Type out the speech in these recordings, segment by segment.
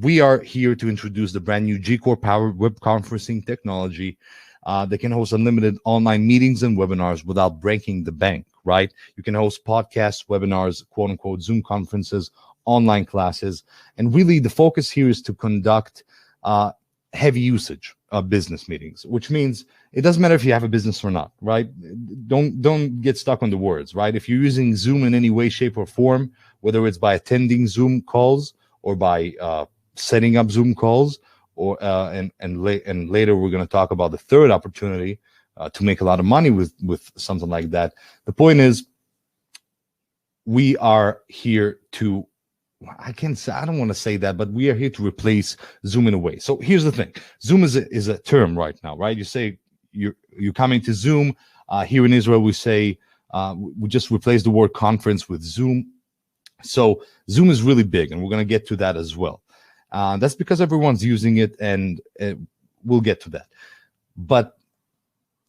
we are here to introduce the brand new G-Core powered web conferencing technology that can host unlimited online meetings and webinars without breaking the bank, right? You can host podcasts, webinars, quote unquote, Zoom conferences, online classes. And really the focus here is to conduct heavy usage of business meetings, which means it doesn't matter if you have a business or not, right? Don't get stuck on the words, right? If you're using Zoom in any way, shape, or form, whether it's by attending Zoom calls or by setting up Zoom calls, or and later we're going to talk about the third opportunity to make a lot of money with something like that. The point is, we are here to, I don't want to say that, but we are here to replace Zoom in a way. So here's the thing: Zoom is a term right now, right? You say you're coming to Zoom. Here in Israel, we say we just replace the word conference with Zoom. So Zoom is really big, and we're going to get to that as well. That's because everyone's using it, and we'll get to that. But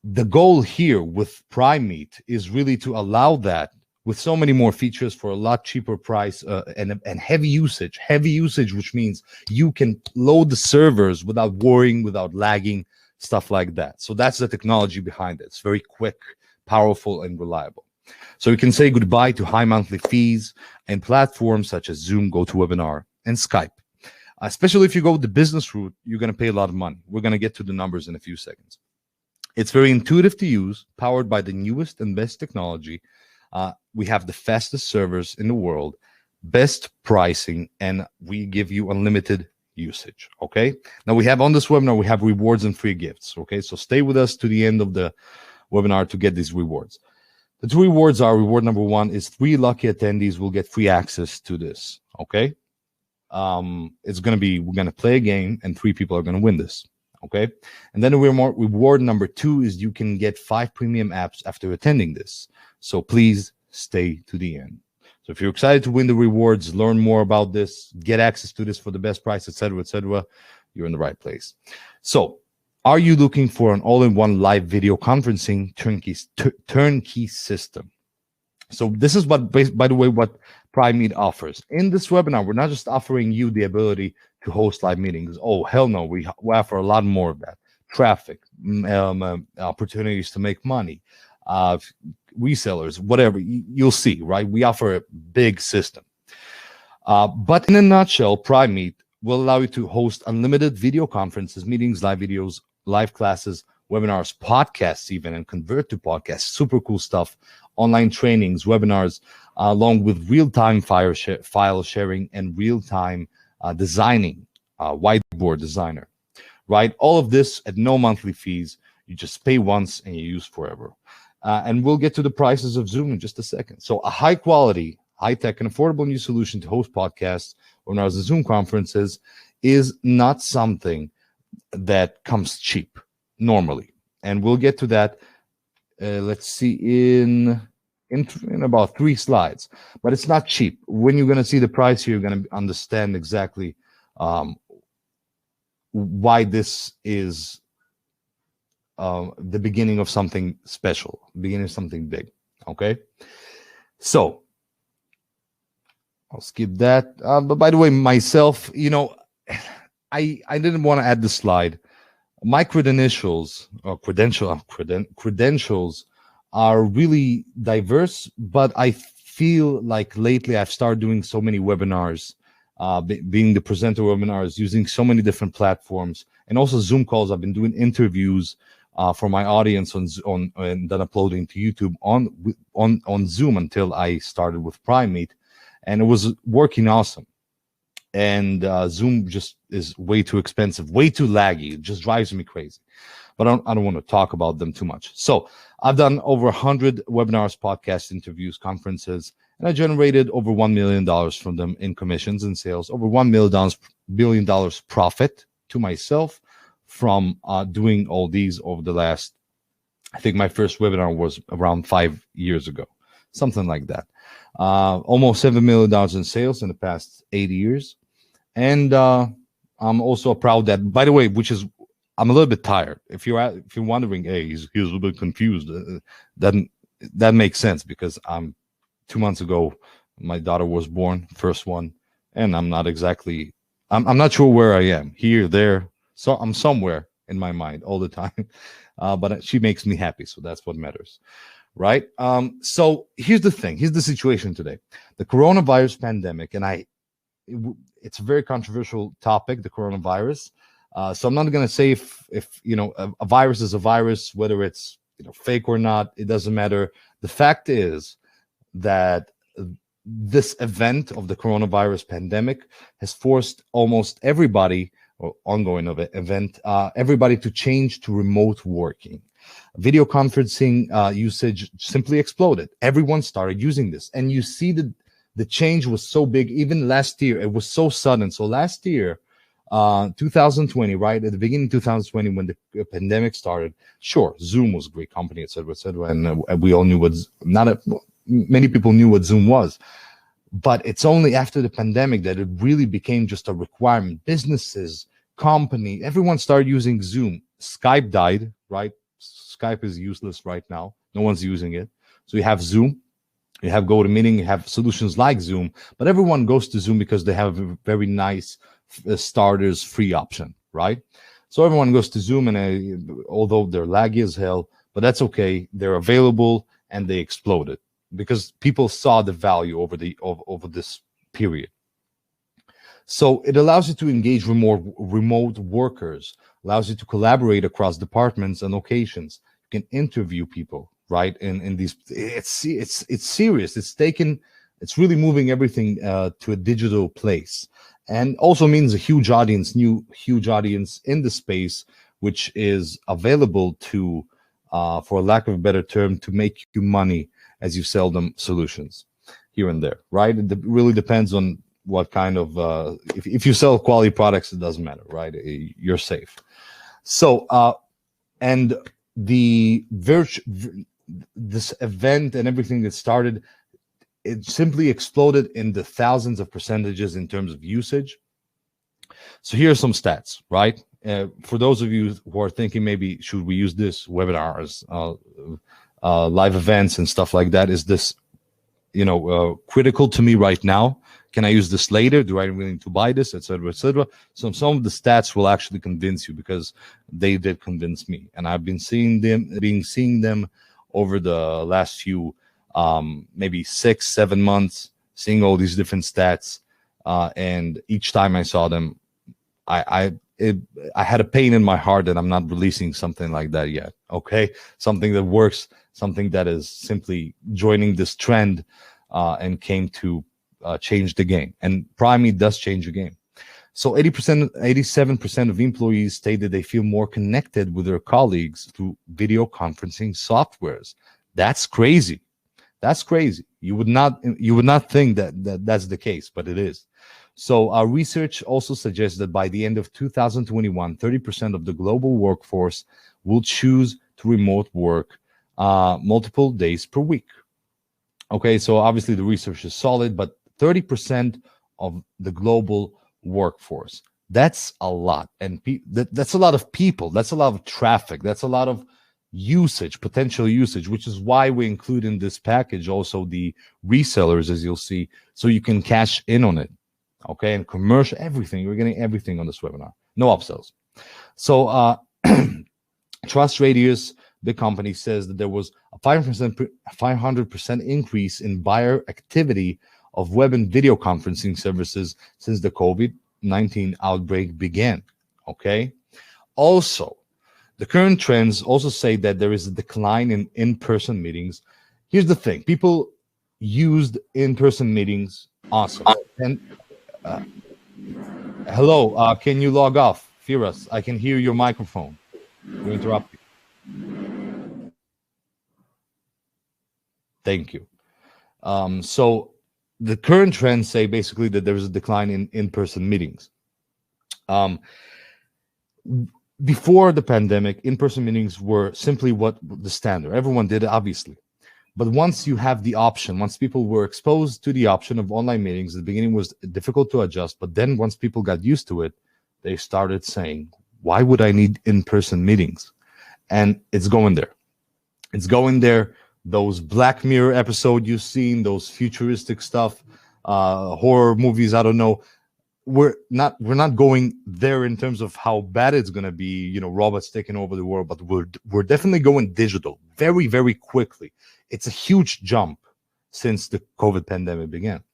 the goal here with PrimeMeet is really to allow that with so many more features for a lot cheaper price and heavy usage, which means you can load the servers without worrying, without lagging, stuff like that. So that's the technology behind it. It's very quick, powerful, and reliable. So you can say goodbye to high monthly fees and platforms such as Zoom, GoToWebinar, and Skype. Especially if you go the business route, you're going to pay a lot of money. We're going to get to the numbers in a few seconds. It's very intuitive to use, powered by the newest and best technology. We have the fastest servers in the world, best pricing, and we give you unlimited usage. Okay. Now we have on this webinar, we have rewards and free gifts. Okay. So stay with us to the end of the webinar to get these rewards. The two rewards are: reward number one is 3 lucky attendees will get free access to this. Okay. It's going to be, we're going to play a game and 3 people are going to win this. Okay. And then reward number 2 is you can get 5 premium apps after attending this. So please stay to the end. So if you're excited to win the rewards, learn more about this, get access to this for the best price, etc., you're in the right place. So are you looking for an all-in-one live video conferencing turnkey system? So this is what, by the way, what PrimeMeet offers. In this webinar, we're not just offering you the ability to host live meetings. Oh, hell no. We offer a lot more of that. Traffic, opportunities to make money, resellers, whatever. You'll see, right? We offer a big system. But in a nutshell, PrimeMeet will allow you to host unlimited video conferences, meetings, live videos, live classes, webinars, podcasts even, and convert to podcasts. Super cool stuff. Online trainings, webinars, along with real-time file sharing and real-time designing, whiteboard designer, right? All of this at no monthly fees. You just pay once and you use forever. And we'll get to the prices of Zoom in just a second. So a high-quality, high-tech, and affordable new solution to host podcasts, webinars, and Zoom conferences is not something that comes cheap normally. And we'll get to that, let's see, in about 3 slides. But it's not cheap. When you're going to see the price here, you're going to understand exactly why this is the beginning of something special, beginning of something big. Okay, so I'll skip that. But by the way, myself, you know, I didn't want to add the slide. My credentials are really diverse, but I feel like lately I've started doing so many webinars, being the presenter of webinars, using so many different platforms, and also Zoom calls. I've been doing interviews for my audience on and then uploading to YouTube on Zoom until I started with PrimeMeet, and it was working awesome. And Zoom just is way too expensive, way too laggy. It just drives me crazy. But I don't want to talk about them too much. So I've done over 100 webinars, podcasts, interviews, conferences, and I generated over $1 million from them in commissions and sales, over $1 billion profit to myself from doing all these over the last, I think my first webinar was around 5 years ago, something like that. Almost $7 million in sales in the past 8 years. And I'm also proud that, by the way, I'm a little bit tired. If you're wondering, hey, he's a little bit confused, that makes sense, because 2 months ago, my daughter was born, first one, and I'm not exactly I'm not sure where I am, here, there. So I'm somewhere in my mind all the time. But she makes me happy, so that's what matters, right? So here's the thing. Here's the situation today. The coronavirus pandemic, and it's a very controversial topic, the coronavirus. So I'm not going to say if a virus is a virus, whether it's fake or not. It doesn't matter. The fact is that this event of the coronavirus pandemic has forced almost everybody, or ongoing event, everybody to change to remote working. Video conferencing usage simply exploded. Everyone started using this, and you see that the change was so big. Even last year, it was so sudden. So last year, 2020, right at the beginning of 2020, when the pandemic started, sure, Zoom was a great company, et cetera, and we all knew many people knew what Zoom was. But it's only after the pandemic that it really became just a requirement. Businesses, company, everyone started using Zoom. Skype died, right? Skype is useless right now. No one's using it. So you have Zoom, you have GoToMeeting, you have solutions like Zoom, but everyone goes to Zoom because they have a very nice starters free option, right? So everyone goes to Zoom, and although they're laggy as hell, but that's okay. They're available, and they exploded because people saw the value over this period. So it allows you to engage remote workers, allows you to collaborate across departments and locations. You can interview people, right? In these, it's serious. It's really moving everything to a digital place, and also means a huge audience in the space, which is available to, for lack of a better term, to make you money as you sell them solutions here and there, right? It really depends on what kind of, if you sell quality products, it doesn't matter, right? You're safe. So, and this event and everything that started, it simply exploded in the thousands of percentages in terms of usage. So here are some stats, right? For those of you who are thinking, maybe should we use this, webinars, live events and stuff like that, is this critical to me right now? Can I use this later? Do I really need to buy this, et cetera, et cetera? So some of the stats will actually convince you, because they did convince me, and I've been seeing them over the last few maybe 6-7 months, seeing all these different stats, and each time I saw them, I had a pain in my heart that I'm not releasing something like that yet. Okay, something that works, something that is simply joining this trend and came to change the game. And PrimeMeet does change the game. So 87% of employees stated they feel more connected with their colleagues through video conferencing softwares. That's crazy. That's crazy. You would not think that that's the case, but it is. So our research also suggests that by the end of 2021, 30% of the global workforce will choose to remote work multiple days per week. Okay, so obviously the research is solid, but 30% of the global workforce, that's a lot. And that's a lot of people. That's a lot of traffic. That's a lot of usage, potential usage, which is why we include in this package also the resellers, as you'll see, so you can cash in on it. Okay, and commercial, everything. You're getting everything on this webinar. No upsells. So Trust Radius, the company, says that there was a 500% increase in buyer activity of web and video conferencing services since the COVID-19 outbreak began. Okay. Also, the current trends also say that there is a decline in in-person meetings. Here's the thing. People used in-person meetings. Awesome. And hello, can you log off? Firas, I can hear your microphone. You're interrupting. Thank you. So the current trends say basically that there's a decline in in-person meetings. Before the pandemic, in-person meetings were simply what the standard. Everyone did it, obviously. But once you have the option, once people were exposed to the option of online meetings, at the beginning was difficult to adjust. But then once people got used to it, they started saying, why would I need in-person meetings? And it's going there. It's going there. Those Black Mirror episodes you've seen, those futuristic stuff, horror movies, I don't know. we're not going there in terms of how bad it's going to be, robots taking over the world, but we're definitely going digital very, very quickly. It's a huge jump since the COVID pandemic began.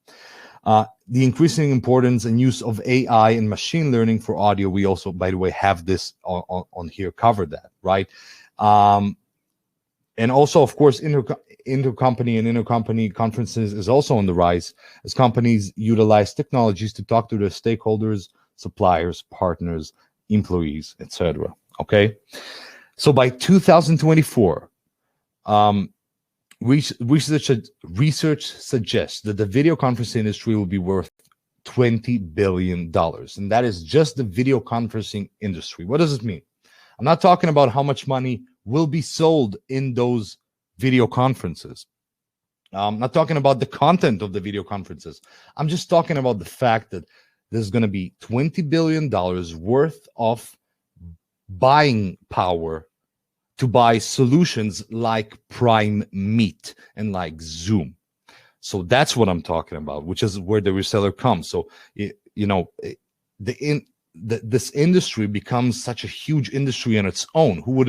The increasing importance and use of AI and machine learning for audio. We also, by the way, have this on here, covered that, right? And also, of course, intercompany and intercompany conferences is also on the rise as companies utilize technologies to talk to their stakeholders, suppliers, partners, employees, etc. Okay, so by 2024, research suggests that the video conferencing industry will be worth $20 billion, and that is just the video conferencing industry. What does it mean? I'm not talking about how much money will be sold in those video conferences. I'm not talking about the content of the video conferences. I'm just talking about the fact that there's going to be $20 billion worth of buying power to buy solutions like PrimeMeet and like Zoom. So that's what I'm talking about, which is where the reseller comes. So, this industry becomes such a huge industry on its own. Who would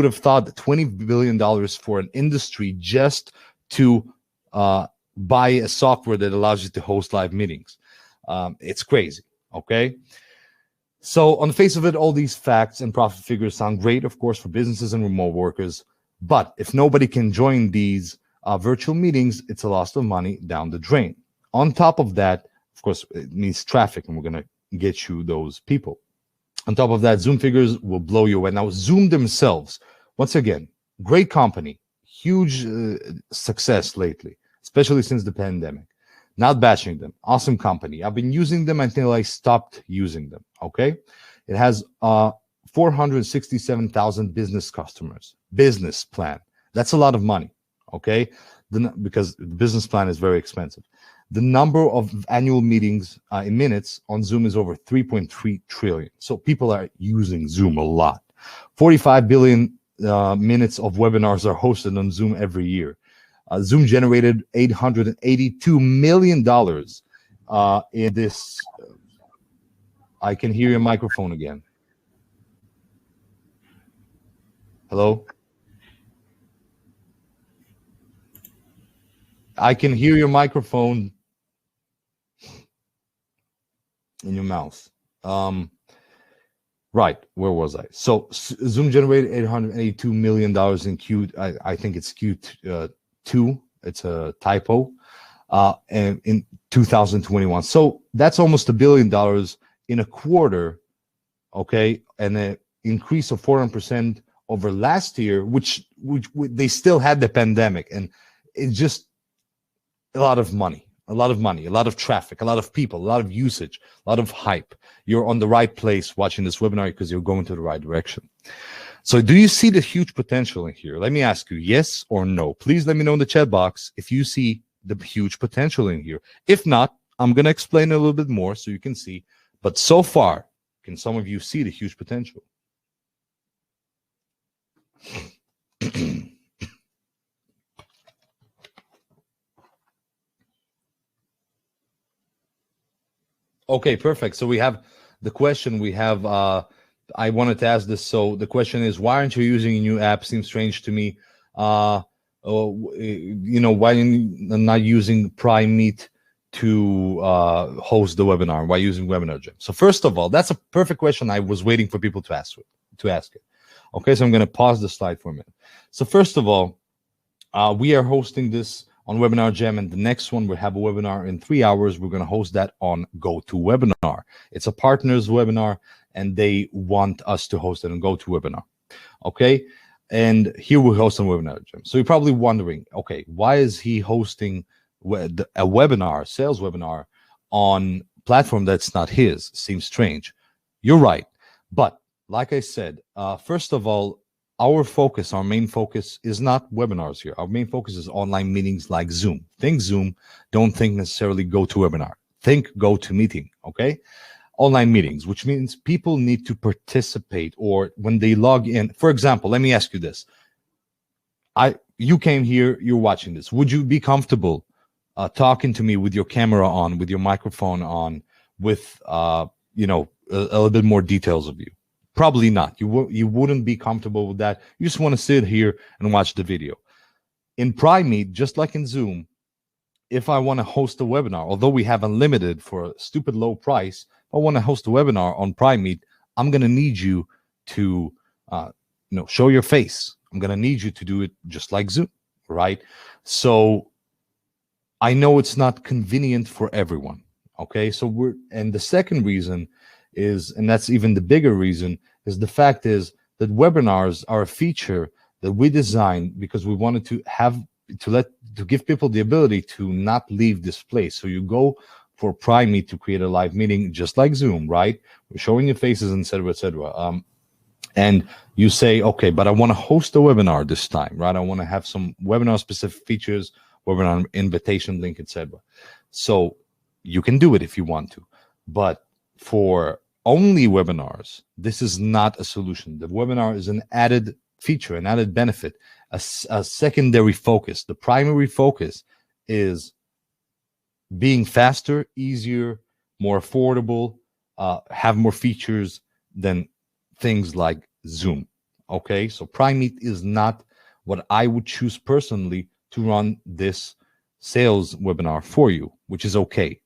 have thought that $20 billion for an industry just to buy a software that allows you to host live meetings? It's crazy, okay? So on the face of it, all these facts and profit figures sound great, of course, for businesses and remote workers. But if nobody can join these virtual meetings, it's a loss of money down the drain. On top of that, of course, it means traffic, and we're going to get you those people. On top of that, Zoom figures will blow you away. Now, Zoom themselves, once again, great company, huge success lately, especially since the pandemic. Not bashing them. Awesome company. I've been using them until I stopped using them, okay? It has 467,000 business customers. Business plan. That's a lot of money, okay? Because the business plan is very expensive. The number of annual meetings in minutes on Zoom is over 3.3 trillion. So people are using Zoom a lot. 45 billion minutes of webinars are hosted on Zoom every year. Zoom generated $882 million in this. I can hear your microphone again. Hello? I can hear your microphone in your mouth. Right, where was I? So Zoom generated $882 million in Q. I think it's Q2. It's a typo. And in 2021, so that's almost $1 billion in a quarter. Okay, and an increase of 400% over last year, which they still had the pandemic, and it's just a lot of money, a lot of traffic, a lot of people, a lot of usage, a lot of hype. You're on the right place watching this webinar because you're going to the right direction. So do you see the huge potential in here? Let me ask you, yes or no? Please let me know in the chat box if you see the huge potential in here. If not, I'm going to explain a little bit more so you can see. But so far, can some of you see the huge potential? Okay, perfect. So we have the question. I wanted to ask this. So the question is, why aren't you using a new app? Seems strange to me. Why are you not using PrimeMeet to host the webinar? Why using Webinar Jam? So first of all, that's a perfect question. I was waiting for people to ask it. Okay, so I'm going to pause the slide for a minute. So first of all, we are hosting this on Webinar Jam, and the next one we have a webinar in 3 hours. We're going to host that on GoToWebinar. It's a partners webinar, and they want us to host it on GoToWebinar. Okay, and here we host on Webinar Jam. So you're probably wondering, okay, why is he hosting a webinar, sales webinar, on platform that's not his? Seems strange. You're right, but like I said, first of all, our main focus is not webinars here. Our main focus is online meetings like Zoom. Think Zoom, don't think necessarily GoToWebinar. Think GoToMeeting, okay? Online meetings, which means people need to participate, or when they log in. For example, let me ask you this. You came here, you're watching this. Would you be comfortable talking to me with your camera on, with your microphone on, with you know, a little bit more details of you? Probably not. You wouldn't be comfortable with that. You just want to sit here and watch the video. In PrimeMeet, just like in Zoom, if I want to host a webinar, although we have unlimited for a stupid low price, if I want to host a webinar on PrimeMeet, I'm going to need you to you know, show your face. I'm going to need you to do it just like Zoom, right? So I know it's not convenient for everyone. Okay, so and the second reason is, and that's even the bigger reason, is the fact is that webinars are a feature that we designed because we wanted to have to give people the ability to not leave this place. So you go for PrimeMeet to create a live meeting just like Zoom, right? We're showing your faces, etc., etc. And you say, okay, but I want to host a webinar this time, right? I want to have some webinar specific features, webinar invitation link, etc. So you can do it if you want to, but for only webinars, this is not a solution. The webinar is an added feature, an added benefit, a secondary focus. The primary focus is being faster, easier, more affordable, have more features than things like Zoom. Okay, so PrimeMeet is not what I would choose personally to run this sales webinar for you, which is okay.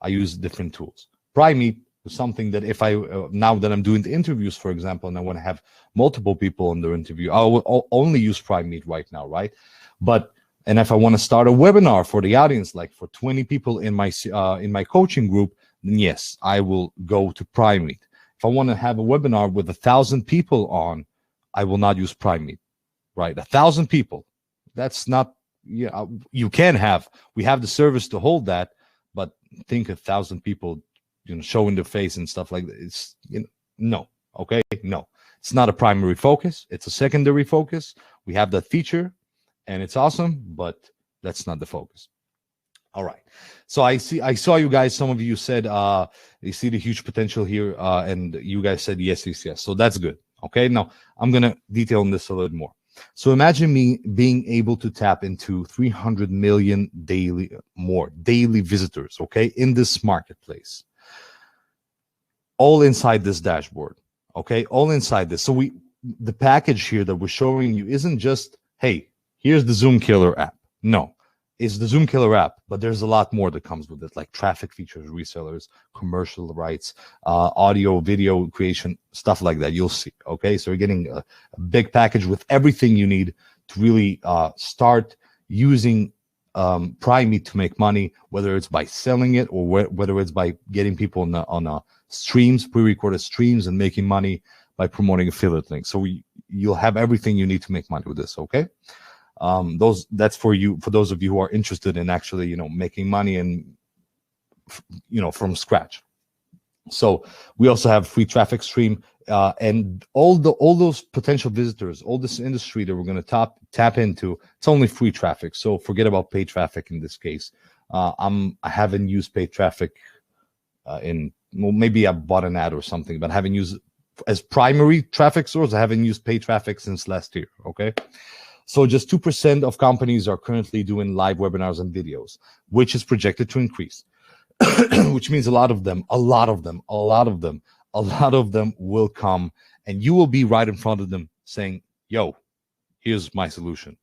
I use different tools. PrimeMeet is something that if I, now that I'm doing the interviews, for example, and I want to have multiple people in the interview, I will only use PrimeMeet right now, right? And if I want to start a webinar for the audience, like for 20 people in my coaching group, then yes, I will go to PrimeMeet. If I want to have a webinar with 1,000 people on, I will not use PrimeMeet, right? 1,000 people, that's not, yeah, you can have, we have the service to hold that, but think 1,000 people, you know, showing their face and stuff like that. It's, you know, no, okay, no, it's not a primary focus. It's a secondary focus. We have that feature, and it's awesome, but that's not the focus. All right. So I saw you guys. Some of you said you see the huge potential here, and you guys said yes, yes, yes. So that's good. Okay. Now I'm gonna detail on this a little more. So imagine me being able to tap into 300 million daily visitors, okay, in this marketplace, all inside this dashboard, okay, all inside this. So the package here that we're showing you isn't just, hey, here's the Zoom Killer app. No, it's the Zoom Killer app, but there's a lot more that comes with it, like traffic features, resellers, commercial rights, audio, video creation, stuff like that. You'll see. Okay, so you're getting a big package with everything you need to really start using PrimeMeet to make money, whether it's by selling it or whether it's by getting people on streams, pre-recorded streams, and making money by promoting affiliate links. So you'll have everything you need to make money with this. Okay. That's for you, for those of you who are interested in actually, you know, making money and, you know, from scratch. So we also have free traffic stream, and all those potential visitors, all this industry that we're going to tap into, it's only free traffic. So forget about paid traffic in this case. I haven't used paid traffic well, maybe I bought an ad or something, but I haven't used as primary traffic source. I haven't used paid traffic since last year. Okay. So just 2% of companies are currently doing live webinars and videos, which is projected to increase, which means a lot of them will come, and you will be right in front of them saying, yo, here's my solution.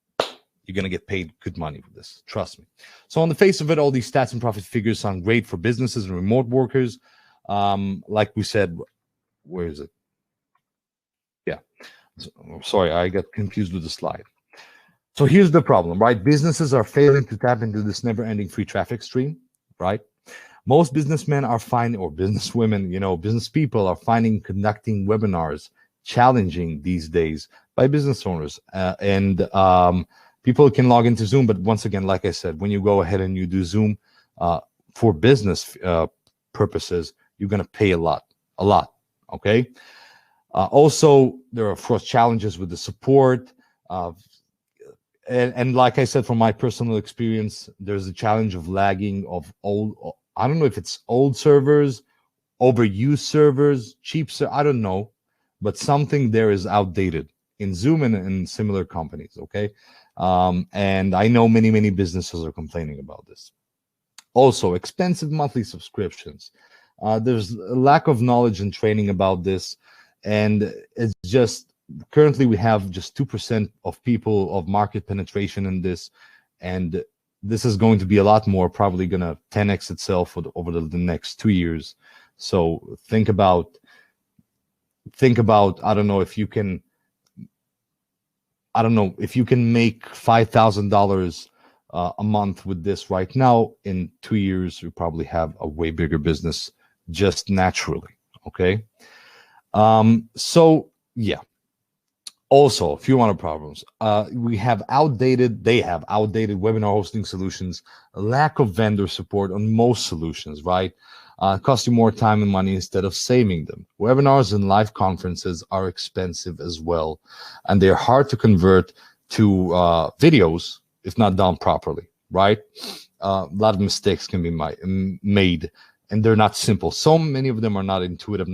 You're going to get paid good money for this. Trust me. So on the face of it, all these stats and profit figures sound great for businesses and remote workers. Like we said, where is it? Yeah. Sorry, I got confused with the slide. So here's the problem, right? Businesses are failing to tap into this never-ending free traffic stream, right? Most businessmen are finding, or businesswomen, you know, business people are finding conducting webinars challenging these days by business owners. People can log into Zoom, but once again, like I said, when you go ahead and you do Zoom for business purposes, you're going to pay a lot, okay? Also, there are, of course, challenges with the support. And like I said, from my personal experience, there's a challenge of lagging of old, I don't know if it's old servers, overused servers, cheap servers, I don't know, but something there is outdated in Zoom and in similar companies, okay? And I know many businesses are complaining about this. Also, expensive monthly subscriptions. There's a lack of knowledge and training about this, and it's just currently we have just 2% of people of market penetration in this, and this is going to be a lot more, probably going to 10x itself over the next 2 years. So think about, I don't know if you can, make $5,000 a month with this right now. In 2 years, you probably have a way bigger business just naturally. Okay. So yeah. Also, a few other problems. They have outdated webinar hosting solutions, a lack of vendor support on most solutions, right? Cost you more time and money instead of saving them. Webinars and live conferences are expensive as well, and they're hard to convert to videos if not done properly, right? A lot of mistakes can be made, and they're not simple. So many of them are not intuitive.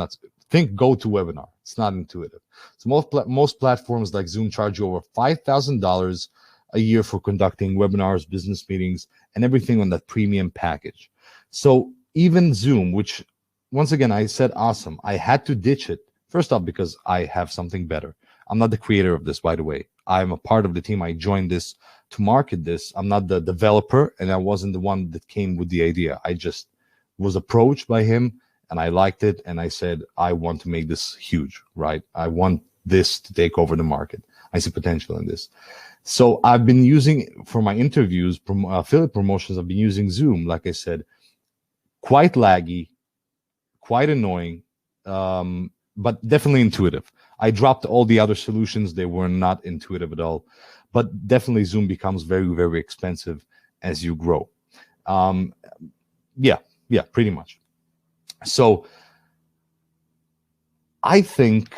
Think GoToWebinar. It's not intuitive. So most platforms like Zoom charge you over $5,000 a year for conducting webinars, business meetings, and everything on that premium package. So even Zoom, which once again, I said awesome, I had to ditch it. First off, because I have something better. I'm not the creator of this, by the way. I'm a part of the team. I joined this to market this. I'm not the developer, and I wasn't the one that came with the idea. I just was approached by him, and I liked it, and I said, I want to make this huge, right? I want this to take over the market. I see potential in this. So I've been using, for my interviews, affiliate promotions, I've been using Zoom, like I said, quite laggy, quite annoying, but definitely intuitive. I dropped all the other solutions. They were not intuitive at all, but definitely Zoom becomes very, very expensive as you grow. Yeah, pretty much. So I think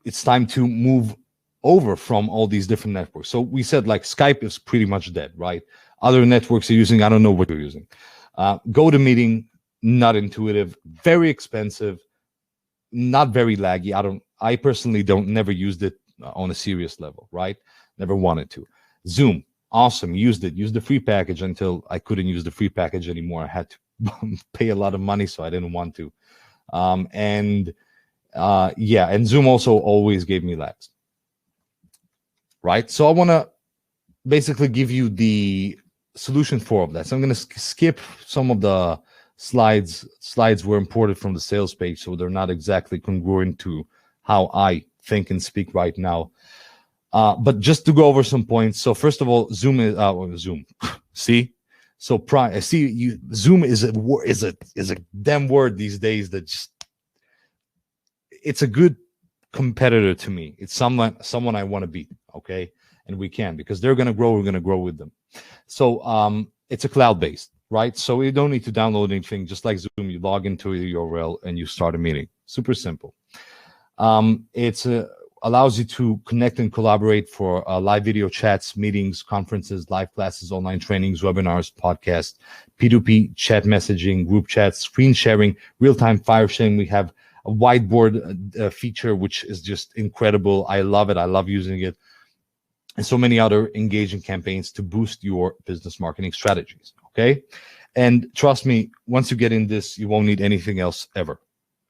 it's time to move over from all these different networks. So we said like Skype is pretty much dead, right? Other networks are using, I don't know what you're using. GoToMeeting, not intuitive, very expensive, not very laggy. I personally never used it on a serious level, right? Never wanted to. Zoom, awesome, used the free package until I couldn't use the free package anymore. I had to pay a lot of money, so I didn't want to. And Zoom also always gave me lags, right? So I want to basically give you the solution for that. So I'm going to skip some of the slides. Slides were imported from the sales page, so they're not exactly congruent to how I think and speak right now. But just to go over some points. So first of all, Zoom is Zoom. See, so Zoom is a damn word these days that just, it's a good competitor to me. It's someone I want to beat. Okay, and we can, because they're going to grow. We're going to grow with them. So it's a cloud-based, right? So you don't need to download anything. Just like Zoom, you log into a URL and you start a meeting. Super simple. It's allows you to connect and collaborate for live video chats, meetings, conferences, live classes, online trainings, webinars, podcasts, P2P chat messaging, group chats, screen sharing, real-time file sharing. We have a whiteboard feature, which is just incredible. I love it. I love using it. And so many other engaging campaigns to boost your business marketing strategies, okay? And trust me, once you get in this, you won't need anything else ever.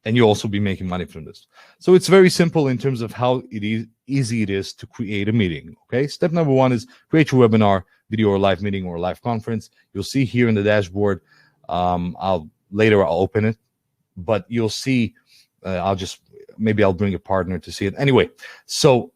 And you'll also be making money from this. So it's very simple in terms of how easy it is to create a meeting, okay? Step number one is create your webinar, video or live meeting or live conference. You'll see here in the dashboard, I'll open it, but you'll see, I'll bring a partner to see it. Anyway, so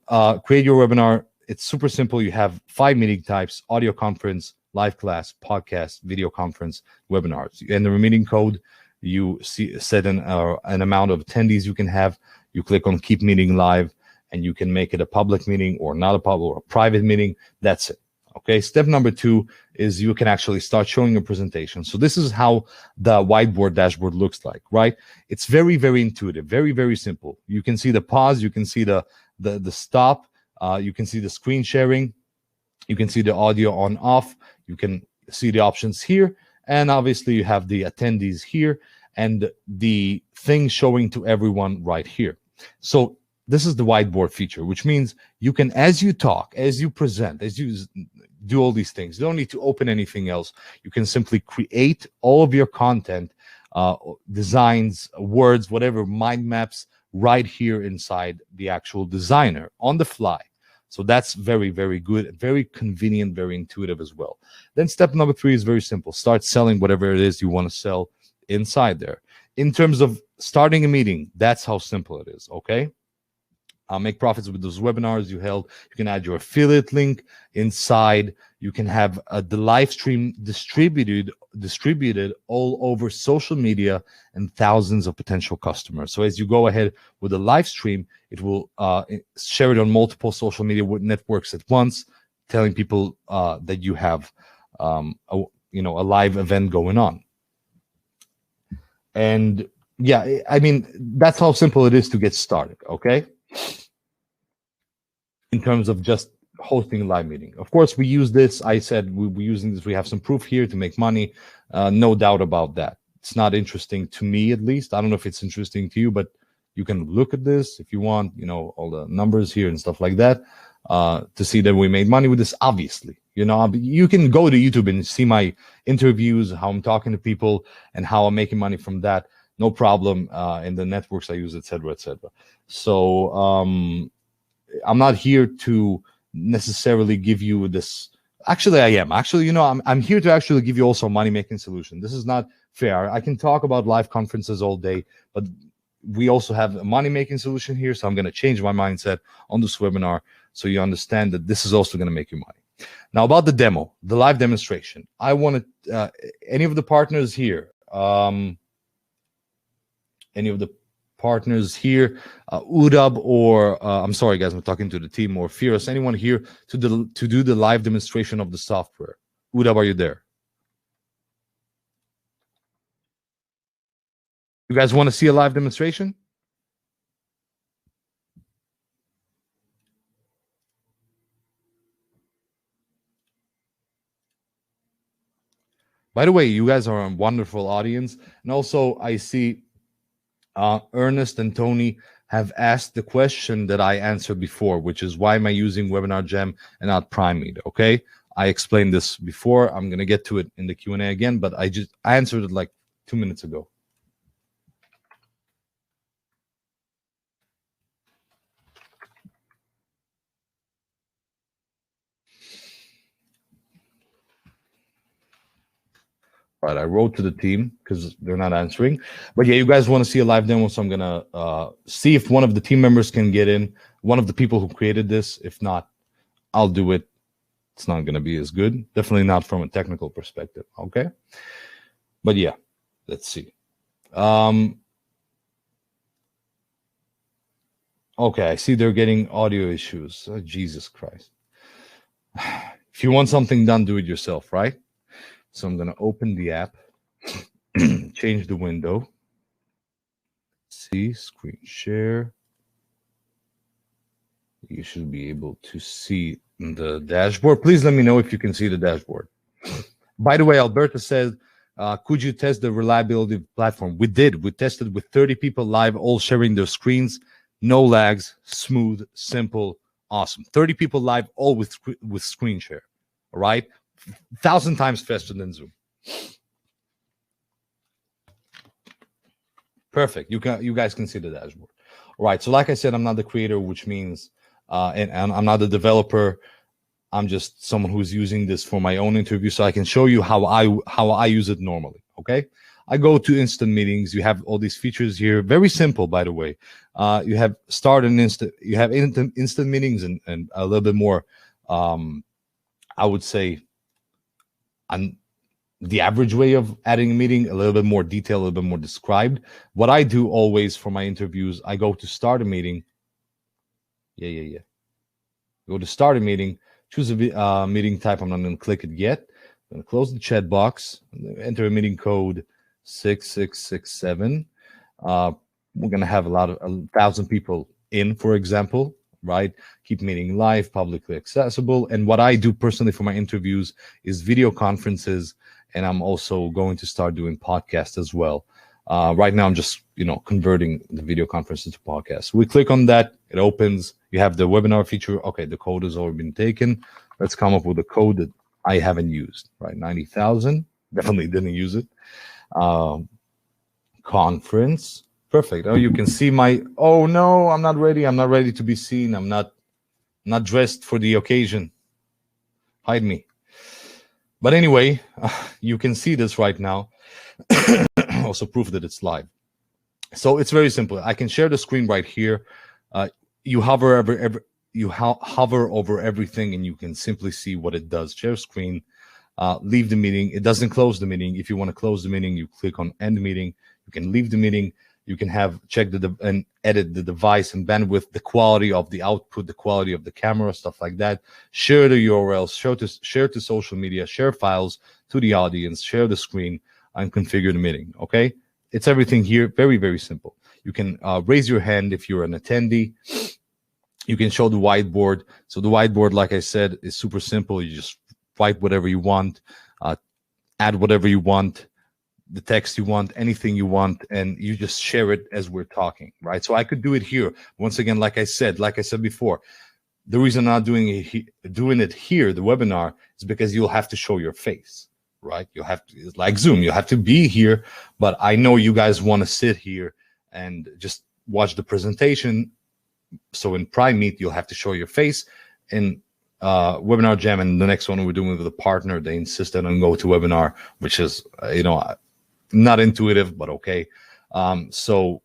create your webinar. It's super simple. You have 5 meeting types: audio conference, live class, podcast, video conference, webinars. You enter a meeting code. You set an amount of attendees you can have. You click on keep meeting live, and you can make it a public meeting or not a public or a private meeting. That's it. Okay. Step number 2 is you can actually start showing a presentation. So this is how the whiteboard dashboard looks like, right? It's very, very intuitive, very, very simple. You can see the pause. You can see the stop. You can see the screen sharing. You can see the audio on off. You can see the options here. And obviously you have the attendees here and the thing showing to everyone right here. So this is the whiteboard feature, which means you can, as you talk, as you present, as you do all these things, you don't need to open anything else. You can simply create all of your content, designs, words, whatever, mind maps right here inside the actual designer on the fly. So that's very, very good, very convenient, very intuitive as well. Then step number 3 is very simple. Start selling whatever it is you want to sell inside there. In terms of starting a meeting, that's how simple it is, okay? Make profits with those webinars you held. You can add your affiliate link inside. You can have the live stream distributed all over social media and thousands of potential customers. So as you go ahead with a live stream, it will share it on multiple social media networks at once, telling people that you have a live event going on. And yeah, I mean, that's how simple it is to get started, okay? In terms of just hosting a live meeting. Of course, we use this. I said we're using this. We have some proof here to make money. No doubt about that. It's not interesting to me, at least. I don't know if it's interesting to you, but you can look at this if you want, all the numbers here and stuff like that, to see that we made money with this, obviously. You can go to YouTube and see my interviews, how I'm talking to people, and how I'm making money from that. No problem. In the networks I use, etc., etc. So I'm not here to necessarily give you this. Actually, I am. Actually, I'm here to actually give you also a money-making solution. This is not fair. I can talk about live conferences all day, but we also have a money-making solution here. So I'm going to change my mindset on this webinar so you understand that this is also going to make you money. Now, about the demo, the live demonstration. I want to, any of the partners here, Udab, or I'm sorry guys, I'm talking to the team, or Firas, anyone here to do the live demonstration of the software? Udab, are you there? You guys want to see a live demonstration? By the way, you guys are a wonderful audience. And also I see Ernest and Tony have asked the question that I answered before, which is, why am I using Webinar Gem and not PrimeMeet? Okay, I explained this before. I'm going to get to it in the Q&A again, but I answered it like 2 minutes ago. All right, I wrote to the team because they're not answering. But yeah, you guys want to see a live demo, so I'm going to see if one of the team members can get in, one of the people who created this. If not, I'll do it. It's not going to be as good. Definitely not from a technical perspective, okay? But yeah, let's see. Okay, I see they're getting audio issues. Oh, Jesus Christ. If you want something done, do it yourself, right? So I'm going to open the app, change the window, see, screen share. You should be able to see the dashboard. Please let me know if you can see the dashboard. By the way, Alberta said, could you test the reliability of the platform? We did. We tested with 30 people live, all sharing their screens. No lags, smooth, simple, awesome. 30 people live, all with screen share, all right? 1,000 times faster than Zoom. Perfect. You guys can see the dashboard. All right. So like I said, I'm not the creator, which means and I'm not a developer. I'm just someone who's using this for my own interview, so I can show you how I use it normally. Okay. I go to instant meetings. You have all these features here. Very simple, by the way. You have start and instant. You have instant meetings and a little bit more. I would say, on the average way of adding a meeting, a little bit more detailed, a little bit more described. What I do always for my interviews, I go to start a meeting. Go to start a meeting, choose a meeting type. I'm not going to click it yet. I'm going to close the chat box, enter a meeting code 6667. We're going to have 1,000 people in, for example. Right? Keep meeting live, publicly accessible. And what I do personally for my interviews is video conferences, and I'm also going to start doing podcasts as well. Right now, I'm just, converting the video conference into podcast. We click on that, it opens. You have the webinar feature. Okay, the code has already been taken. Let's come up with a code that I haven't used, right? 90,000, definitely didn't use it. Conference, perfect. Oh, you can see oh no, I'm not ready to be seen. I'm not dressed for the occasion. Hide me. But anyway, you can see this right now. Also proof that it's live. So it's very simple. I can share the screen right here. You hover hover over everything, and you can simply see what it does. Share screen, leave the meeting. It doesn't close the meeting. If you want to close the meeting, you click on end meeting. You can leave the meeting. You can check and edit the device and bandwidth, the quality of the output, the quality of the camera, stuff like that. Share the URLs, share to social media, share files to the audience, share the screen, and configure the meeting. Okay, it's everything here. Very, very simple. You can raise your hand if you're an attendee. You can show the whiteboard. So the whiteboard, like I said, is super simple. You just write whatever you want, add whatever you want, the text you want, anything you want, and you just share it as we're talking, right? So I could do it here. Once again, like I said before, the reason I'm not doing it here, the webinar, is because you'll have to show your face, right? You'll have to, it's like Zoom, you have to be here, but I know you guys want to sit here and just watch the presentation. So in PrimeMeet, you'll have to show your face. In Webinar Jam and the next one we're doing with a partner, they insisted on GoToWebinar, which is, not intuitive, but okay. So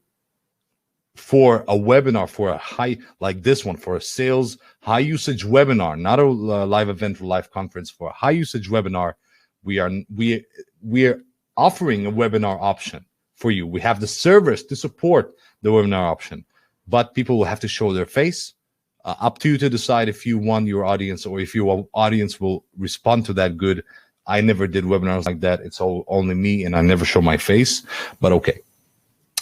for a webinar, for a high, like this one, for a sales high usage webinar, not a live event or live conference, for a high usage webinar, we are offering a webinar option for you. We have the servers to support the webinar option, but people will have to show their face. Up to you to decide if you want your audience, or if your audience will respond to that good. I never did webinars like that. It's only me, and I never show my face, but okay.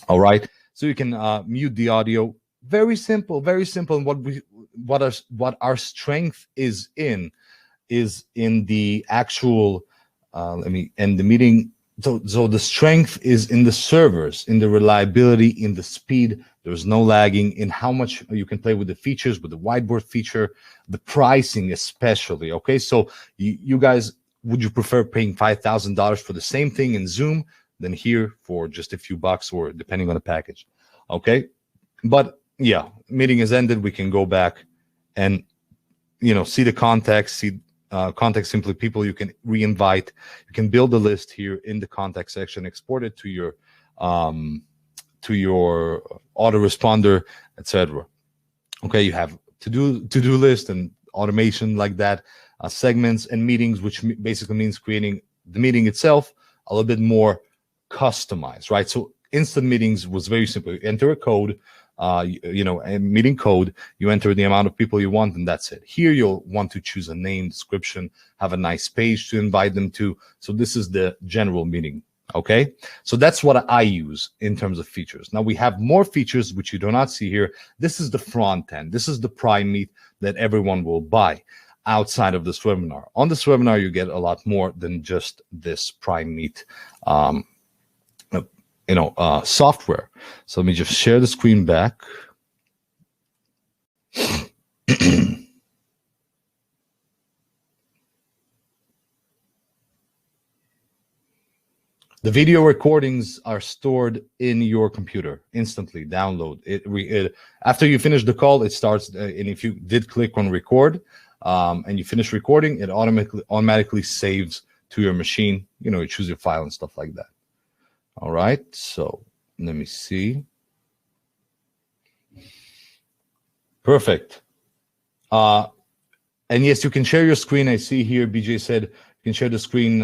All right. So you can mute the audio. Very simple, very simple. And what our strength is in the actual, let me end the meeting. So the strength is in the servers, in the reliability, in the speed. There's no lagging, in how much you can play with the features, with the whiteboard feature, the pricing especially. Okay, so you guys, would you prefer paying $5,000 for the same thing in Zoom than here for just a few bucks, or depending on the package? Okay, but yeah, meeting is ended. We can go back and see the context, see context simply people you can re-invite. You can build a list here in the contact section, export it to your autoresponder, etc. Okay, you have to-do list and automation like that, segments and meetings, which basically means creating the meeting itself a little bit more customized, right? So instant meetings was very simple. You enter a code, a meeting code, you enter the amount of people you want, and that's it. Here you'll want to choose a name, description, have a nice page to invite them to. So this is the general meeting. Okay, so that's what I use in terms of features. Now we have more features which you do not see here. This is the front end. This is the PrimeMeet that everyone will buy outside of this webinar. On this webinar, you get a lot more than just this PrimeMeet software. So let me just share the screen back. The video recordings are stored in your computer instantly. Download it. After you finish the call, it starts. And if you did click on record and you finish recording, it automatically saves to your machine. You choose your file and stuff like that. All right. So let me see. Perfect. And yes, you can share your screen. I see here, BJ said you can share the screen.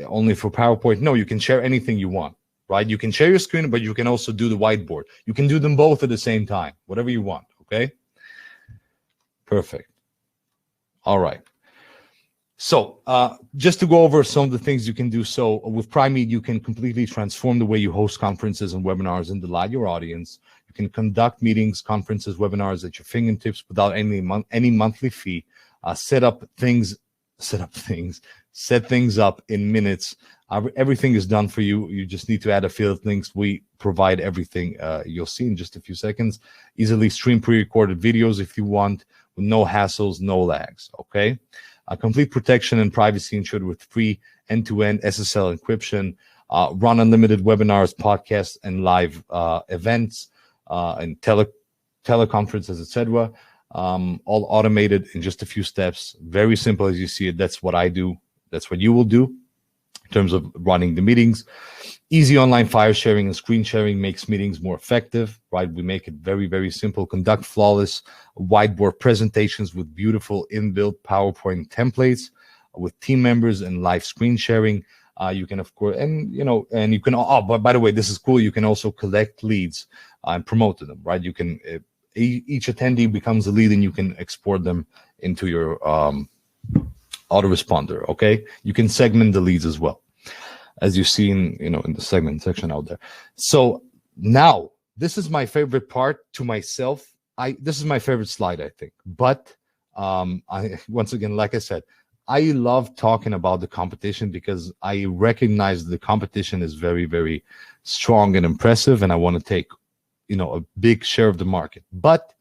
Only for PowerPoint. No, you can share anything you want, right? You can share your screen, but you can also do the whiteboard. You can do them both at the same time, whatever you want, okay? Perfect. All right. So just to go over some of the things you can do. So with PrimeMeet, you can completely transform the way you host conferences and webinars and delight your audience. You can conduct meetings, conferences, webinars at your fingertips without any monthly fee. Set up things set things up in minutes. Everything is done for you. You just need to add a field of links. We provide everything. You'll see in just a few seconds. Easily stream pre-recorded videos if you want, with no hassles, no lags. Okay. Complete protection and privacy ensured with free end-to-end SSL encryption. Run unlimited webinars, podcasts, and live events, and teleconferences, etc. All automated in just a few steps. Very simple as you see it. That's what I do. That's what you will do in terms of running the meetings. Easy online file sharing and screen sharing makes meetings more effective, right? We make it very, very simple. Conduct flawless whiteboard presentations with beautiful inbuilt PowerPoint templates with team members and live screen sharing. You can, of course, and you can, but by the way, this is cool. You can also collect leads and promote to them, right? You can, each attendee becomes a lead and you can export them into your autoresponder. Okay. You can segment the leads as well, as you see in the segment section out there. So now this is my favorite part to myself. This is my favorite slide, I think. But once again, like I said, I love talking about the competition because I recognize the competition is very, very strong and impressive, and I want to take, a big share of the market. But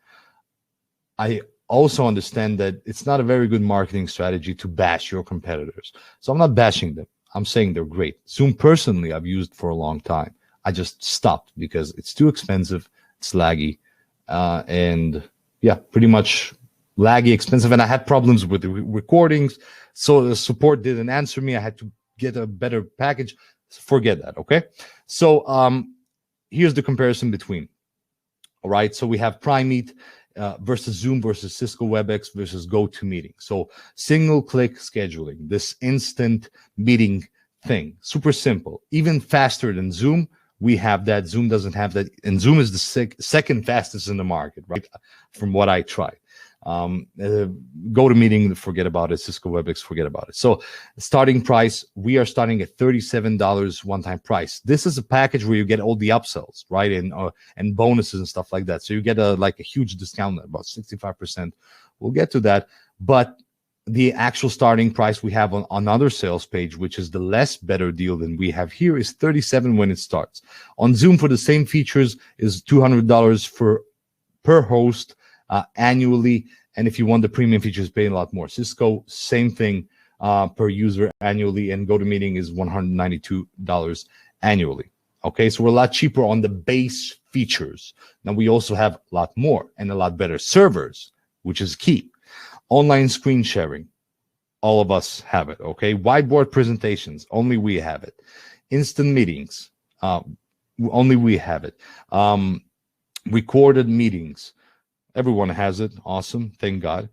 I also understand that it's not a very good marketing strategy to bash your competitors. So I'm not bashing them. I'm saying they're great. Zoom personally, I've used for a long time. I just stopped because it's too expensive, it's laggy, and yeah, pretty much laggy, expensive, and I had problems with the recordings, so the support didn't answer me. I had to get a better package. Forget that, okay? So here's the comparison between. All right, so we have PrimeMeet versus Zoom versus Cisco WebEx versus GoToMeeting. So single-click scheduling, this instant meeting thing, super simple, even faster than Zoom. We have that. Zoom doesn't have that, and Zoom is the second fastest in the market, right? From what I tried. GoToMeeting, forget about it. Cisco WebEx, forget about it. So starting price, we are starting at $37 one-time price. This is a package where you get all the upsells, right? And bonuses and stuff like that. So you get a huge discount, about 65%. We'll get to that. But the actual starting price we have on another sales page, which is the less better deal than we have here, is $37 when it starts. On Zoom for the same features is $200 per host annually, and if you want the premium features, pay a lot more. Cisco, same thing per user annually, and GoToMeeting is $192 annually. Okay, so we're a lot cheaper on the base features. Now we also have a lot more and a lot better servers, which is key. Online screen sharing, all of us have it. Okay, whiteboard presentations, only we have it. Instant meetings, only we have it. Recorded meetings, everyone has it. Awesome. Thank God.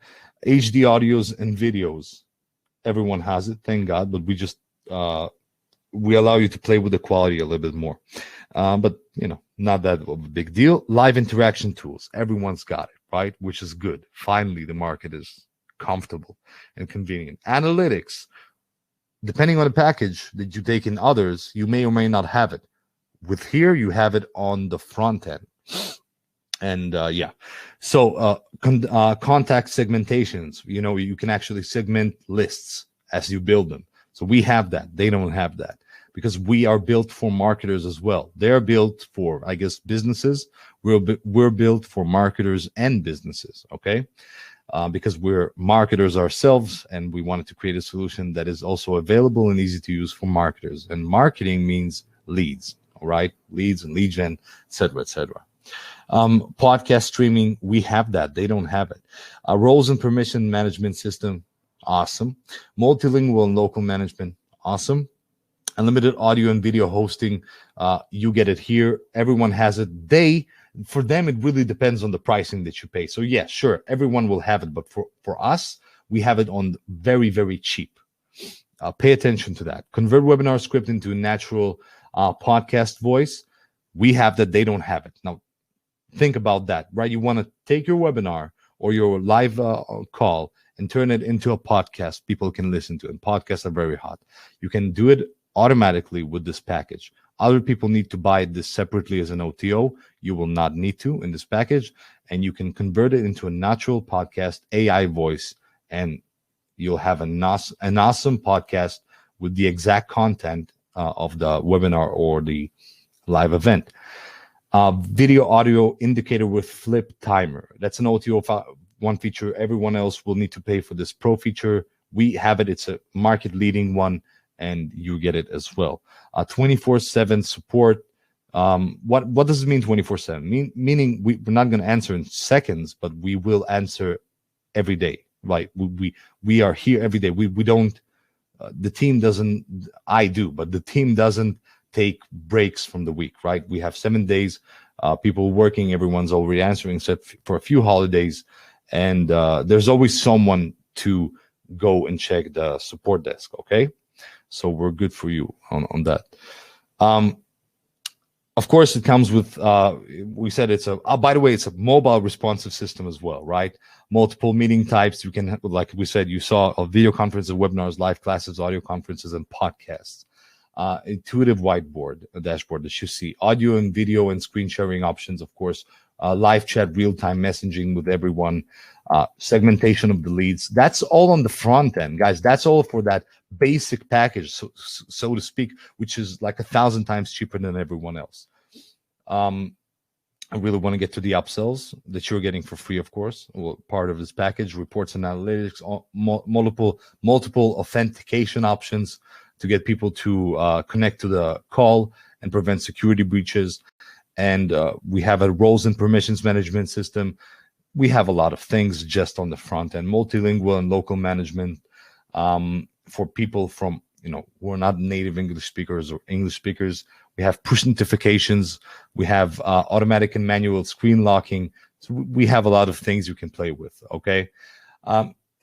HD audios and videos. Everyone has it. Thank God. But we just, we allow you to play with the quality a little bit more. But, not that of a big deal. Live interaction tools. Everyone's got it, right? Which is good. Finally, the market is comfortable and convenient. Analytics. Depending on the package that you take in others, you may or may not have it. With here, you have it on the front end. And yeah, so contact segmentations, you can actually segment lists as you build them. So we have that. They don't have that because we are built for marketers as well. They're built for, I guess, businesses. We're built for marketers and businesses, okay? Because we're marketers ourselves, and we wanted to create a solution that is also available and easy to use for marketers. And marketing means leads, all right? Leads and lead gen, et cetera, et cetera. Podcast streaming, we have that. They don't have it. Roles and permission management system, awesome. Multilingual and local management, awesome. Unlimited audio and video hosting, you get it here. Everyone has it. For them, it really depends on the pricing that you pay. So yeah, sure, everyone will have it, but for us, we have it on very, very cheap. Pay attention to that. Convert webinar script into natural podcast voice. We have that. They don't have it. Now, think about that, right? You want to take your webinar or your live call and turn it into a podcast people can listen to. And podcasts are very hot. You can do it automatically with this package. Other people need to buy this separately as an OTO. You will not need to in this package. And you can convert it into a natural podcast AI voice. And, you'll have an awesome podcast with the exact content of the webinar or the live event. Video audio indicator with flip timer. That's an OTO one feature. Everyone else will need to pay for this pro feature. We have it. It's a market leading one, and you get it as well. 24/7 support. What does it mean 24/7? Meaning we're not going to answer in seconds, but we will answer every day. Right? We are here every day. We don't. The team doesn't. I do, but the team doesn't take breaks from the week. Right? We have 7 days. People working. Everyone's already answering, except for a few holidays, and there's always someone to go and check the support desk. Okay, so we're good for you on that. Of course, it comes with, we said it's a, by the way, it's a mobile responsive system as well, right? Multiple meeting types. You can, like we said, you saw a video conferences, webinars, live classes, audio conferences, and podcasts. Intuitive whiteboard, a dashboard that you see. Audio and video and screen sharing options, of course. Live chat, real-time messaging with everyone. Segmentation of the leads. That's all on the front end, guys. That's all for that basic package, so to speak, which is like 1,000 times cheaper than everyone else. I really want to get to the upsells that you're getting for free, of course. Well, part of this package, reports and analytics, multiple authentication options to get people to connect to the call and prevent security breaches. And we have a roles and permissions management system. We have a lot of things just on the front end, multilingual and local management for people from, who are not native English speakers or English speakers. We have push notifications. We have automatic and manual screen locking. So we have a lot of things you can play with, okay?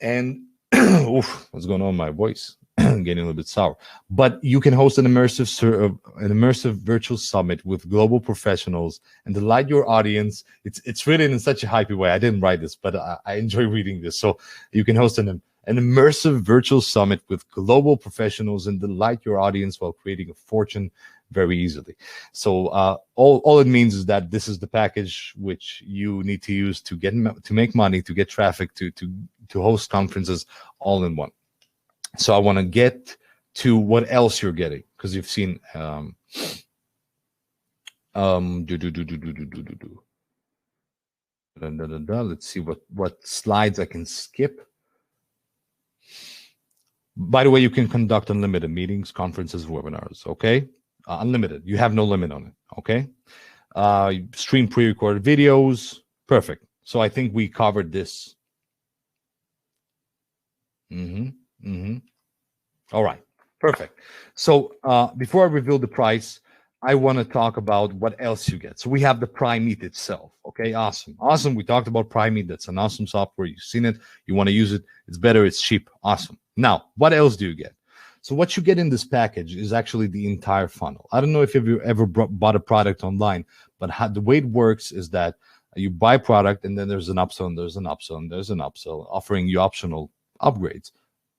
And oof, what's going on with my voice? Getting a little bit sour. But you can host an immersive virtual summit with global professionals and delight your audience. It's written in such a hypey way. I didn't write this, but I enjoy reading this. So you can host an immersive virtual summit with global professionals and delight your audience while creating a fortune very easily. So all it means is that this is the package which you need to use to make money, to get traffic, to host conferences all in one. So I want to get to what else you're getting, because you've seen let's see what slides I can skip. By the way, you can conduct unlimited meetings, conferences, webinars, okay? Unlimited. You have no limit on it, okay? Stream pre-recorded videos. Perfect. So I think we covered this. All right, perfect. So before I reveal the price, I want to talk about what else you get. So we have the PrimeMeet itself. Okay, awesome. We talked about PrimeMeet. That's an awesome software. You've seen it. You want to use it. It's better. It's cheap. Awesome. Now, what else do you get? So what you get in this package is actually the entire funnel. I don't know if you've ever bought a product online, but the way it works is that you buy a product and then there's an upsell and there's an upsell and there's an upsell offering you optional upgrades.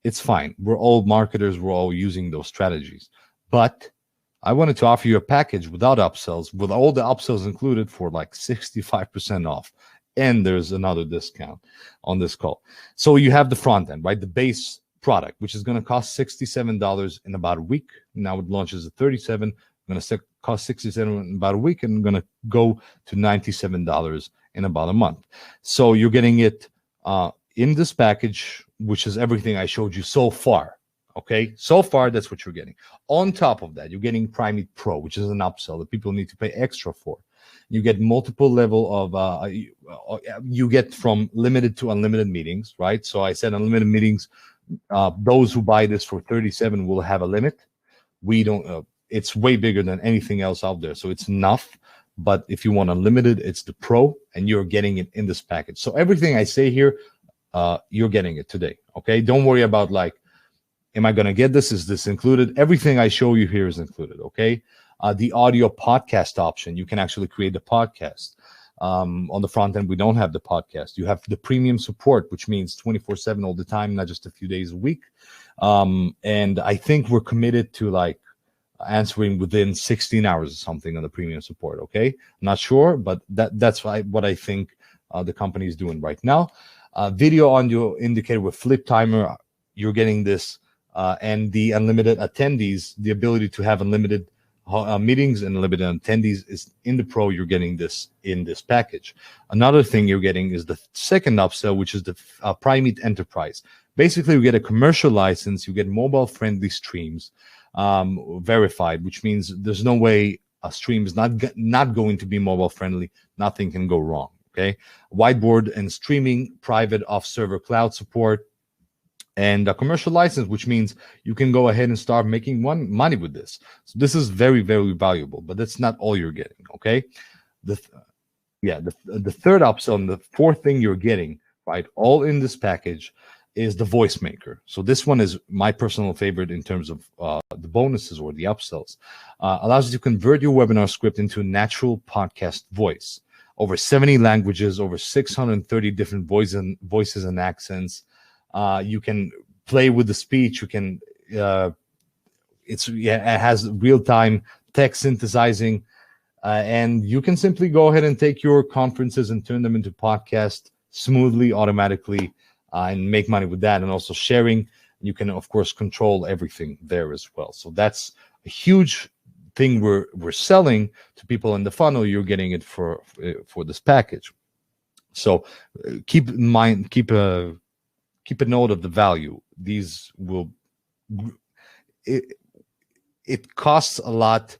It's fine. We're all marketers. We're all using those strategies. But I wanted to offer you a package without upsells, with all the upsells included for like 65% off. And there's another discount on this call. So you have the front end, right? The base product, which is going to cost $67 in about a week. Now it launches at $37. Going to cost $67 in about a week and going to go to $97 in about a month. So you're getting it in this package, which is everything I showed you so far. Okay, so far that's what you're getting. On top of that, you're getting PrimeMeet Pro, which is an upsell that people need to pay extra for. You get multiple level of you get from limited to unlimited meetings, right? So I said unlimited meetings. Those who buy this for $37 will have a limit. We don't. It's way bigger than anything else out there, so it's enough. But if you want unlimited, it's the Pro, and you're getting it in this package. So everything I say here, you're getting it today. Okay, don't worry about like, am I going to get this? Is this included? Everything I show you here is included. Okay, the audio podcast option, you can actually create the podcast. On the front end, we don't have the podcast. You have the premium support, which means 24/7 all the time, not just a few days a week. And I think we're committed to like answering within 16 hours or something on the premium support. Okay, not sure, but that's what I think the company is doing right now. Video audio indicator with flip timer. you're getting this, and the unlimited attendees, the ability to have unlimited meetings and unlimited attendees is in the Pro. You're getting this in this package. Another thing you're getting is the second upsell, which is the PrimeMeet Enterprise. Basically, you get a commercial license, you get mobile-friendly streams, verified, which means there's no way a stream is not going to be mobile-friendly. Nothing can go wrong. Okay, whiteboard and streaming, private off-server cloud support, and a commercial license, which means you can go ahead and start making money with this. So this is very, very valuable, but that's not all you're getting. Okay, the third upsell and the fourth thing you're getting, right, all in this package, is the VoiceMaker. So this one is my personal favorite in terms of the bonuses or the upsells. Allows you to convert your webinar script into a natural podcast voice. Over 70 languages, over 630 different voices and accents. You can play with the speech. You can it has real-time text synthesizing, and you can simply go ahead and take your conferences and turn them into podcasts smoothly, automatically, and make money with that. And also sharing, you can of course control everything there as well. So that's a huge thing we're selling to people in the funnel. You're getting it for this package. So keep in mind, keep a note of the value. These will, it costs a lot.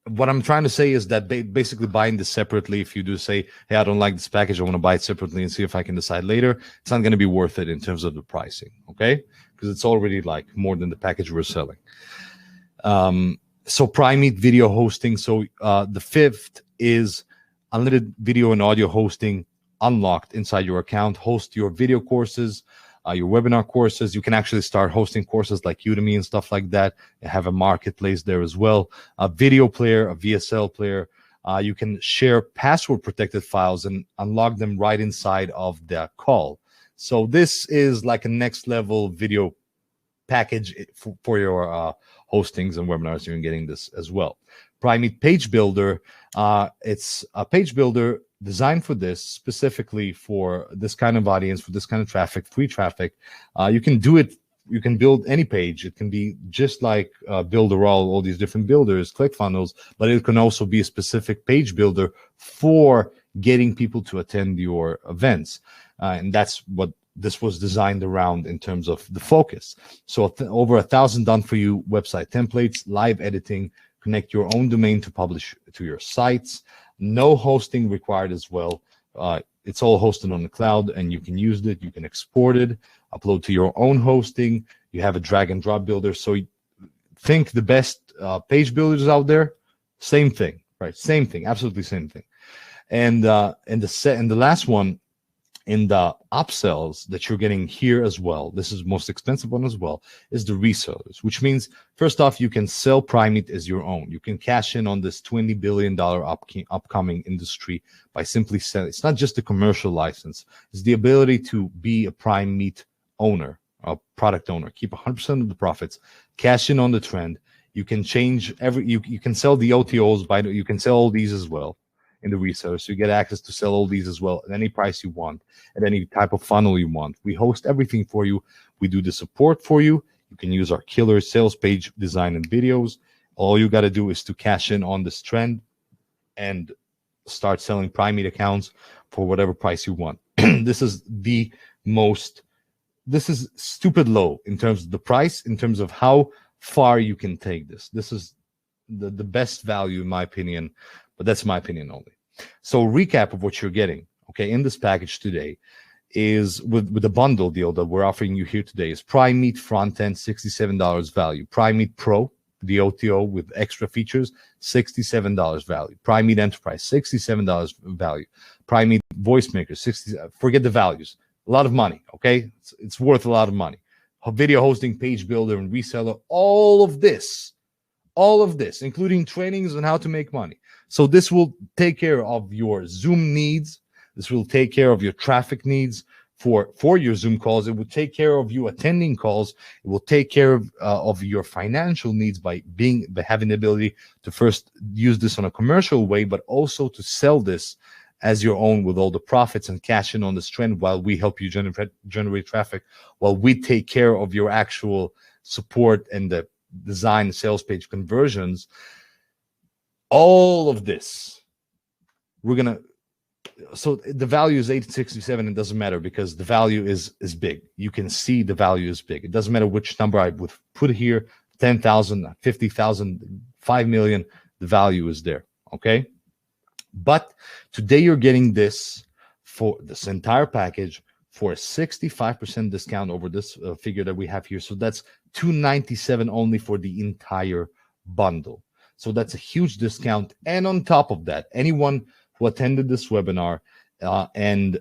What I'm trying to say is that basically buying this separately, if you do say, hey, I don't like this package, I want to buy it separately and see if I can decide later, it's not going to be worth it in terms of the pricing, okay? Because it's already like more than the package we're selling. So PrimeMeet video hosting. So the fifth is unlimited video and audio hosting unlocked inside your account. Host your video courses, your webinar courses. You can actually start hosting courses like Udemy and stuff like that. You have a marketplace there as well. A video player, a VSL player. You can share password protected files and unlock them right inside of the call. So this is like a next level video package for your hostings and webinars. You're getting this as well. PrimeMeet Page Builder. It's a page builder designed for this, specifically for this kind of audience, for this kind of traffic, free traffic. You can do it. You can build any page. It can be just like Builderall, all these different builders, ClickFunnels, but it can also be a specific page builder for getting people to attend your events. And that's what this was designed around in terms of the focus. So over 1,000 done for you website templates, live editing, connect your own domain to publish to your sites. No hosting required as well. It's all hosted on the cloud, and you can use it. You can export it, upload to your own hosting. You have a drag and drop builder. So think the best page builders out there, same thing, right? Same thing, absolutely same thing. And the last one in the upsells that you're getting here as well, this is the most expensive one as well, is the resellers, which means first off, you can sell PrimeMeet as your own. You can cash in on this $20 billion upcoming industry by simply selling. It's not just a commercial license. It's the ability to be a PrimeMeet owner, a product owner, keep 100% of the profits, cash in on the trend. You can change you can sell the OTOs, you can sell all these as well in the reseller. So you get access to sell all these as well at any price you want, at any type of funnel you want. We host everything for you. We do the support for you. You can use our killer sales page design and videos. All you got to do is to cash in on this trend and start selling PrimeMeet accounts for whatever price you want. This is stupid low in terms of the price, in terms of how far you can take this. This is the best value in my opinion, but that's my opinion only. So recap of what you're getting, okay, in this package today is with the bundle deal that we're offering you here today is PrimeMeet Front End, $67 value. PrimeMeet Pro, the OTO with extra features, $67 value. PrimeMeet Enterprise, $67 value. PrimeMeet VoiceMaker, forget the values. A lot of money, okay? It's worth a lot of money. Video hosting, page builder, and reseller, all of this, including trainings on how to make money. So this will take care of your Zoom needs. This will take care of your traffic needs for your Zoom calls. It will take care of you attending calls. It will take care of your financial needs by having the ability to first use this on a commercial way, but also to sell this as your own with all the profits and cash in on this trend while we help you generate traffic, while we take care of your actual support and the design sales page conversions. All of this, we're gonna, so the value is 867. It doesn't matter because the value is big. You can see the value is big. It doesn't matter which number I would put here, 10,000, 50,000, 5 million, the value is there, okay? But today you're getting this for this entire package for a 65% discount over this figure that we have here. So that's $297 only for the entire bundle. So that's a huge discount. And on top of that, anyone who attended this webinar and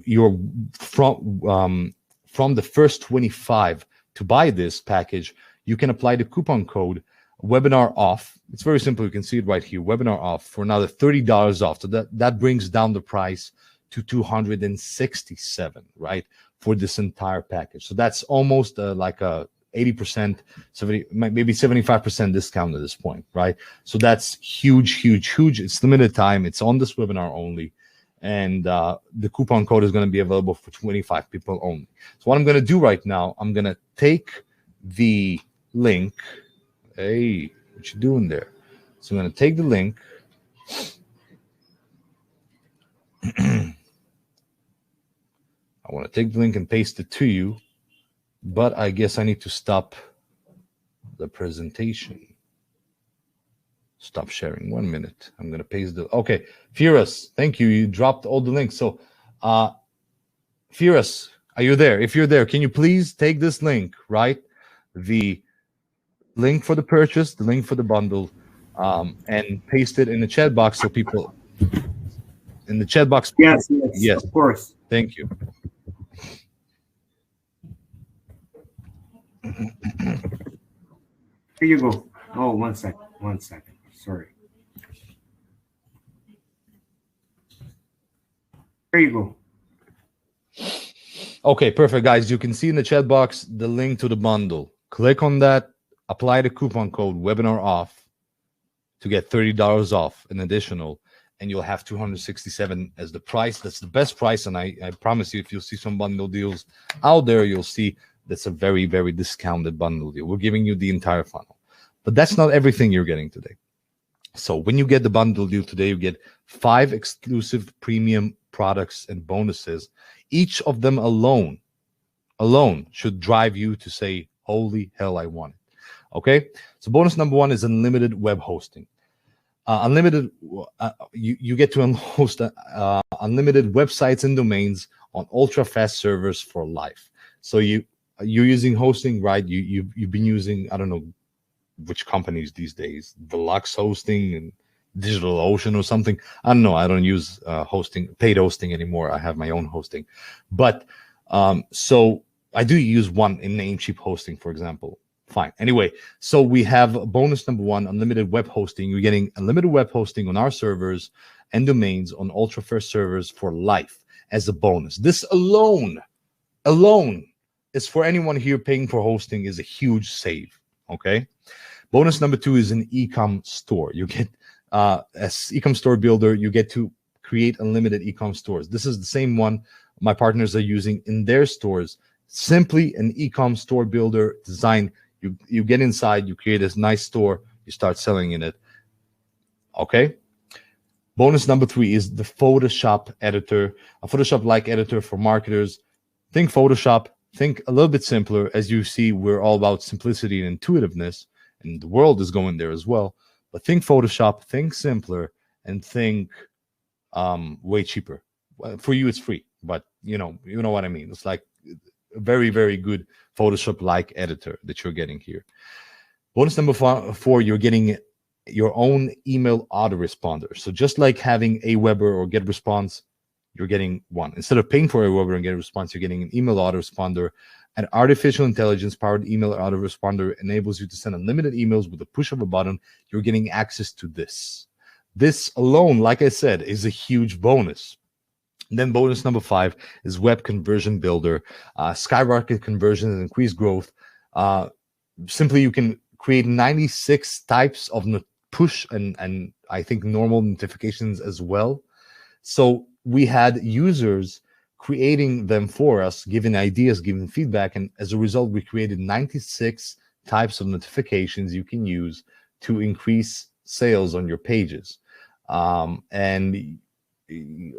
you're from the first 25 to buy this package, you can apply the coupon code webinar off. It's very simple. You can see it right here, webinar off, for another $30 off. So that brings down the price to $267, right, for this entire package. So that's almost like a 80%, 70, maybe 75% discount at this point, right? So that's huge, huge, huge. It's limited time. It's on this webinar only. And the coupon code is going to be available for 25 people only. So what I'm going to do right now, I'm going to take the link. Hey, what you doing there? So I'm going to take the link. I want to take the link and paste it to you, but I guess I need to stop the presentation. Stop sharing. 1 minute. I'm going to paste the, okay. Firas, thank you. You dropped all the links. So Firas, are you there? If you're there, can you please take this link, right? The link for the purchase, the link for the bundle, and paste it in the chat box so people in the chat box. Yes, of course. Thank you. Here you go. Oh, 1 second. 1 second. Sorry. Here you go. Okay, perfect, guys. You can see in the chat box the link to the bundle. Click on that. Apply the coupon code webinar off to get $30 off an additional, and you'll have $267 as the price. That's the best price, and I promise you, if you'll see some bundle deals out there, you'll see that's a very, very discounted bundle deal. We're giving you the entire funnel, but that's not everything you're getting today. So when you get the bundle deal today, you get 5 exclusive premium products and bonuses. Each of them alone should drive you to say, holy hell, I want it. Okay, so bonus number 1 is unlimited web hosting. Unlimited, you get to host unlimited websites and domains on ultra fast servers for life. So you're using hosting, right? You've been using, I don't know which companies these days, Deluxe Hosting and DigitalOcean or something. I don't know. I don't use paid hosting anymore. I have my own hosting, but so I do use one in Namecheap Hosting, for example. Fine. Anyway, so we have bonus number 1, unlimited web hosting. You're getting unlimited web hosting on our servers and domains on ultra fast servers for life as a bonus. This alone is for anyone here paying for hosting is a huge save. Okay. Bonus number 2 is an e-com store. You get as e-com store builder, you get to create unlimited e-com stores. This is the same one my partners are using in their stores. Simply an e-com store builder design. You get inside, you create a nice store, you start selling in it. Okay. Bonus number 3 is the Photoshop editor, a Photoshop-like editor for marketers. Think Photoshop, think a little bit simpler. As you see, we're all about simplicity and intuitiveness, and the world is going there as well. But think Photoshop, think simpler, and think way cheaper. For you, it's free, but you know what I mean. It's like a very, very good Photoshop-like editor that you're getting here. Bonus number 4, you're getting your own email autoresponder. So just like having Aweber or GetResponse, you're getting one. Instead of paying for Aweber and GetResponse, you're getting an email autoresponder. An artificial intelligence-powered email autoresponder enables you to send unlimited emails with the push of a button. You're getting access to this. This alone, like I said, is a huge bonus. And then bonus number 5 is Web Conversion Builder. Skyrocket conversions and increase growth. Simply, you can create 96 types of push and I think normal notifications as well. So we had users creating them for us, giving ideas, giving feedback, and as a result, we created 96 types of notifications you can use to increase sales on your pages. And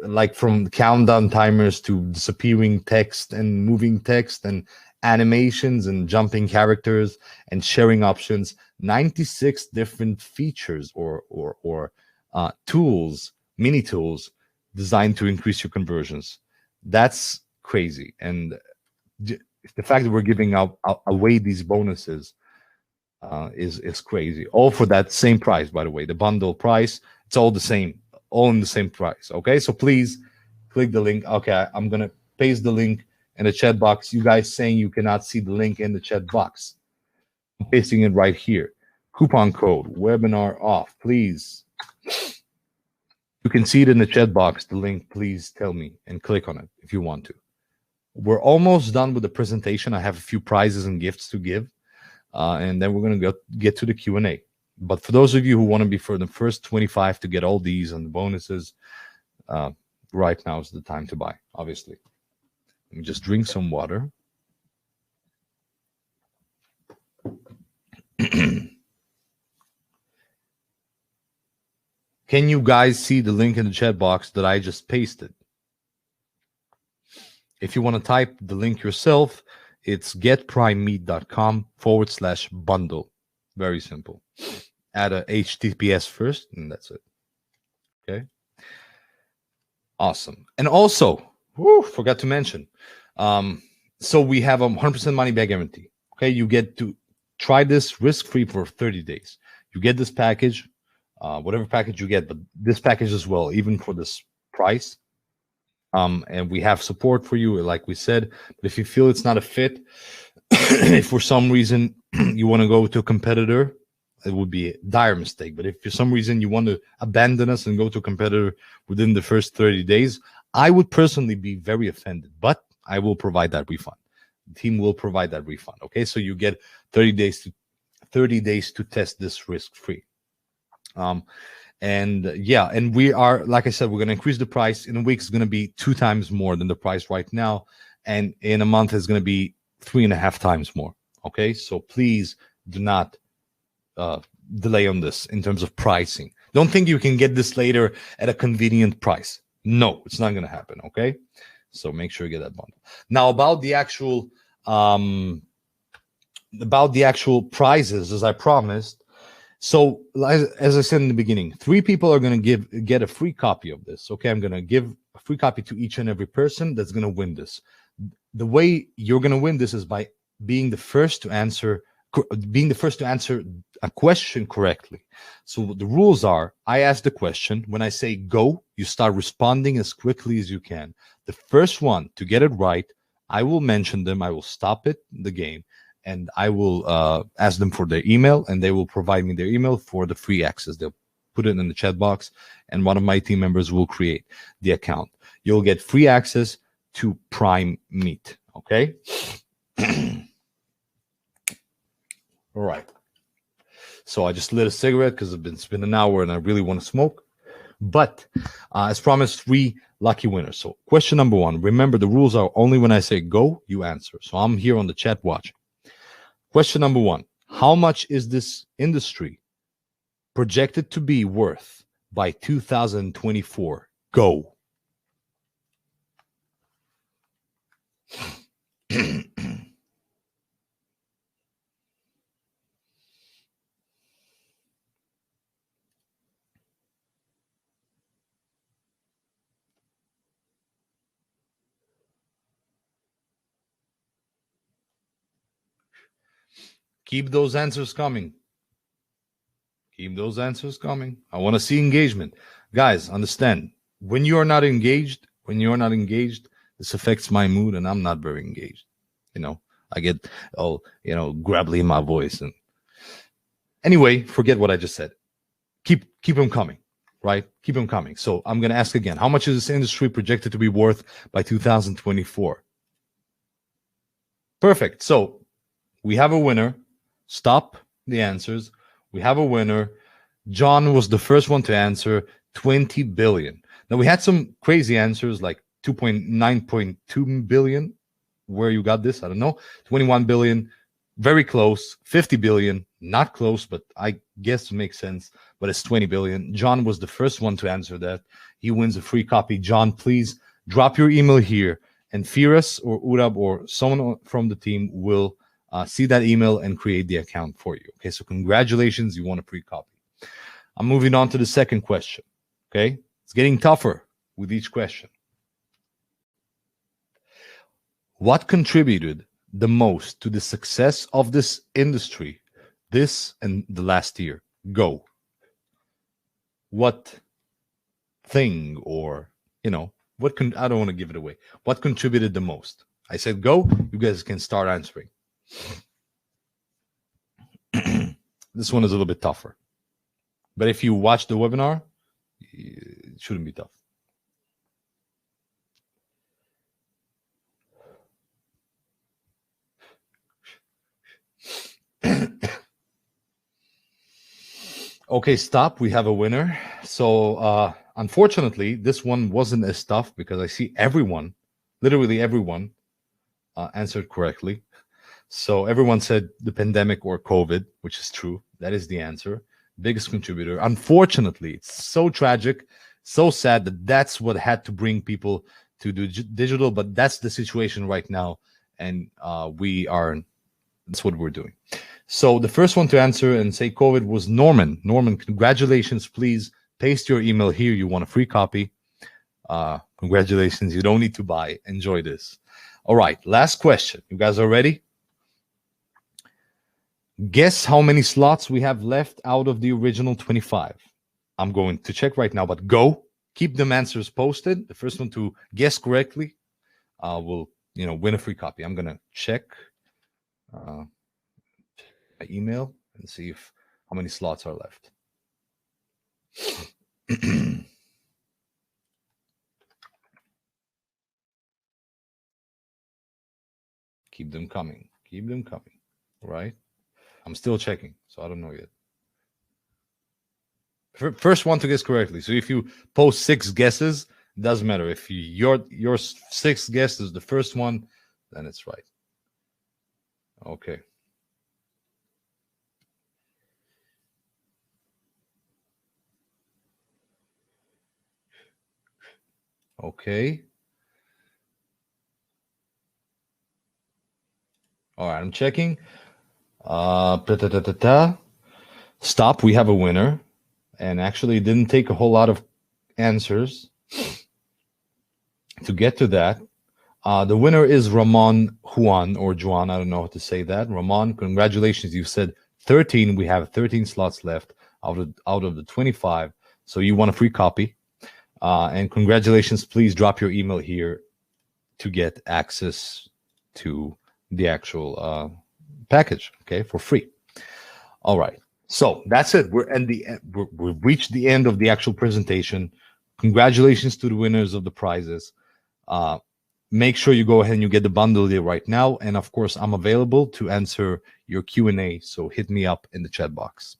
like from countdown timers to disappearing text and moving text and animations and jumping characters and sharing options, 96 different features or tools, mini tools designed to increase your conversions. That's crazy. And the fact that we're giving away these bonuses is crazy. All for that same price, by the way. The bundle price, it's all the same, all in the same price. Okay, so please click the link. Okay, I'm gonna paste the link in the chat box. You guys saying you cannot see the link in the chat box. I'm pasting it right here. Coupon code webinar off, please. You can see it in the chat box, the link. Please tell me and click on it if you want to. We're almost done with the presentation. I have a few prizes and gifts to give, and then we're going to get to the Q&A. But for those of you who want to be for the first 25 to get all these and the bonuses, right now is the time to buy, obviously. Let me just drink some water. Can you guys see the link in the chat box that I just pasted? If you want to type the link yourself, it's getprimemeet.com/bundle. Very simple. Add a HTTPS first, and that's it. Okay. Awesome. And also, forgot to mention, so we have a 100% money back guarantee. Okay, you get to try this risk-free for 30 days. You get this package, whatever package you get, but this package as well, even for this price. And we have support for you, like we said. But if you feel it's not a fit, if for some reason you want to go to a competitor, it would be a dire mistake. But if for some reason you want to abandon us and go to a competitor within the first 30 days, I would personally be very offended, but I will provide that refund. The team will provide that refund. Okay, so you get 30 days to test this risk-free. And yeah, and we are, like I said, we're going to increase the price. In a week, it's going to be 2 times more than the price right now. And in a month, it's going to be 3.5 times more. Okay, so please do not delay on this in terms of pricing. Don't think you can get this later at a convenient price. No, it's not going to happen. Okay, so make sure you get that bundle. Now about the actual prizes, as I promised. So as I said in the beginning, 3 people are going to get a free copy of this. Okay, I'm going to give a free copy to each and every person that's going to win this. The way you're going to win this is by being the first to answer a question correctly. So the rules are, I ask the question. When I say go, you start responding as quickly as you can. The first one to get it right, I will mention them. I will stop the game. And I will ask them for their email, and they will provide me their email for the free access. They'll put it in the chat box, and one of my team members will create the account. You'll get free access to PrimeMeet, okay? All right. So I just lit a cigarette because it's been an hour, and I really want to smoke. But as promised, 3 lucky winners. So question number 1, remember the rules are only when I say go, you answer. So I'm here on the chat watching. Question number 1, how much is this industry projected to be worth by 2024? Go. Keep those answers coming. Keep those answers coming. I want to see engagement. Guys, understand, when you are not engaged, this affects my mood, and I'm not very engaged. You know, I get all, gravelly in my voice. And anyway, forget what I just said. Keep them coming, right? Keep them coming. So I'm going to ask again, how much is this industry projected to be worth by 2024? Perfect. So we have a winner. Stop the answers. We have a winner. John was the first one to answer, 20 billion. Now, we had some crazy answers like 2.9.2 billion. Where you got this, I don't know. 21 billion, very close. 50 billion, not close, but I guess it makes sense. But it's 20 billion. John was the first one to answer that. He wins a free copy. John, please drop your email here, and Firas or Urab or someone from the team will see that email and create the account for you. Okay, so congratulations, you won a free copy. I'm moving on to the second question. Okay, it's getting tougher with each question. What contributed the most to the success of this industry this and the last year? Go. What thing, or what I don't want to give it away. What contributed the most? I said go. You guys can start answering. This one is a little bit tougher, but if you watch the webinar, it shouldn't be tough. Okay, stop. We have a winner. So unfortunately, this one wasn't as tough because I see everyone, literally everyone, answered correctly. So everyone said the pandemic or COVID, which is true. That is the answer. Biggest contributor. Unfortunately, it's so tragic, so sad that that's what had to bring people to do digital, but that's the situation right now. And that's what we're doing. So the first one to answer and say COVID was Norman. Norman, congratulations. Please paste your email here. You want a free copy. Congratulations. You don't need to buy. Enjoy this. All right. Last question. You guys are ready? Guess how many slots we have left out of the original 25. I'm going to check right now, but go. Keep them answers posted. The first one to guess correctly will win a free copy. I'm going to check my email and see how many slots are left. Keep them coming. Keep them coming. Right? I'm still checking, so I don't know yet. First one to guess correctly. So if you post 6 guesses, it doesn't matter. If your 6th guess is the first one, then it's right. Okay. Okay. All right, I'm checking. Stop. We have a winner. And actually, it didn't take a whole lot of answers to get to that. The winner is Ramon Juan or Juan. I don't know how to say that. Ramon, congratulations. You said 13. We have 13 slots left out of the 25. So you won a free copy. And congratulations. Please drop your email here to get access to the actual package, okay, for free. All right. So that's it. We've reached the end of the actual presentation. Congratulations to the winners of the prizes. Make sure you go ahead and you get the bundle there right now. And of course, I'm available to answer your Q&A. So hit me up in the chat box.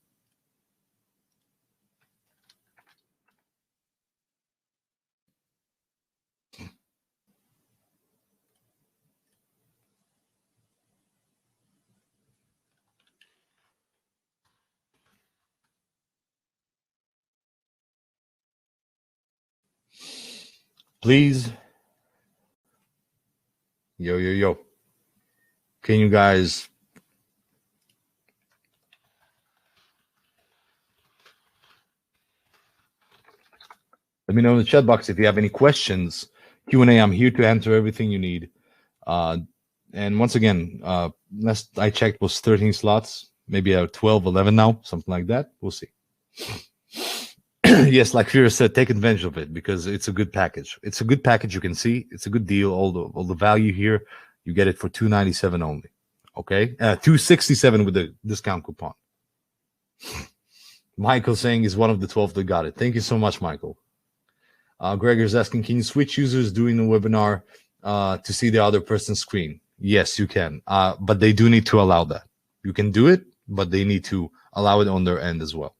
Please. Yo. Can you guys let me know in the chat box if you have any questions. Q&A, I'm here to answer everything you need. And once again, last I checked was 13 slots, maybe 12, 11 now, something like that. We'll see. Yes, like Fira said, take advantage of it because it's a good package. It's a good package. You can see it's a good deal. All the value here, you get it for $297 only. Okay, $267 with the discount coupon. Michael saying he's one of the 12 that got it. Thank you so much, Michael. Gregor's asking, can you switch users during the webinar to see the other person's screen? Yes, you can, but they do need to allow that. You can do it, but they need to allow it on their end as well.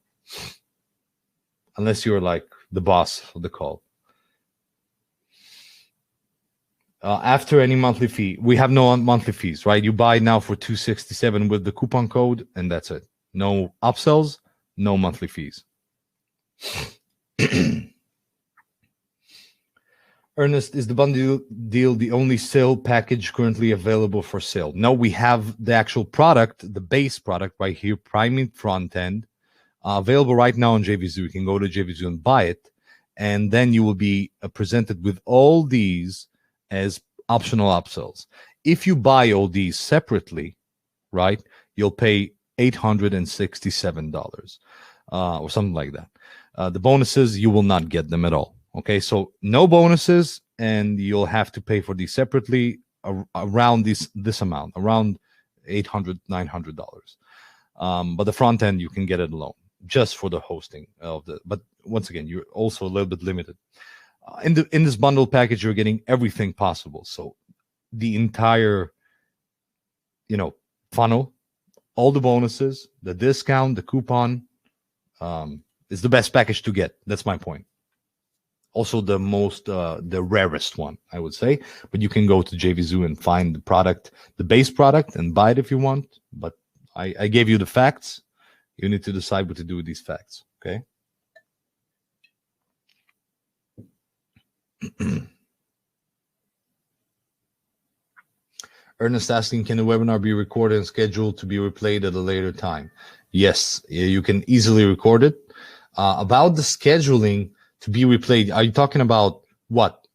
Unless you're like the boss of the call. After any monthly fee, we have no monthly fees, right? You buy now for $267 with the coupon code, and that's it. No upsells, no monthly fees. Ernest, is the bundle deal the only sale package currently available for sale? No, we have the actual product, the base product right here, PrimeMeet Front End, available right now on JVZoo. You can go to JVZoo and buy it, and then you will be presented with all these as optional upsells. If you buy all these separately, right, you'll pay $867 or something like that. The bonuses, you will not get them at all. Okay, so no bonuses, and you'll have to pay for these separately around this amount, around $800, $900. But the front end, you can get it alone, just for the hosting of the. But once again, you're also a little bit limited. In this bundle package, you're getting everything possible. So the entire, funnel, all the bonuses, the discount, the coupon, is the best package to get. That's my point. Also the most, the rarest one, I would say. But you can go to JVZoo and find the product, the base product, and buy it if you want. But I gave you the facts. You need to decide what to do with these facts, okay? Ernest asking, can the webinar be recorded and scheduled to be replayed at a later time? Yes, you can easily record it. About the scheduling to be replayed, are you talking about what?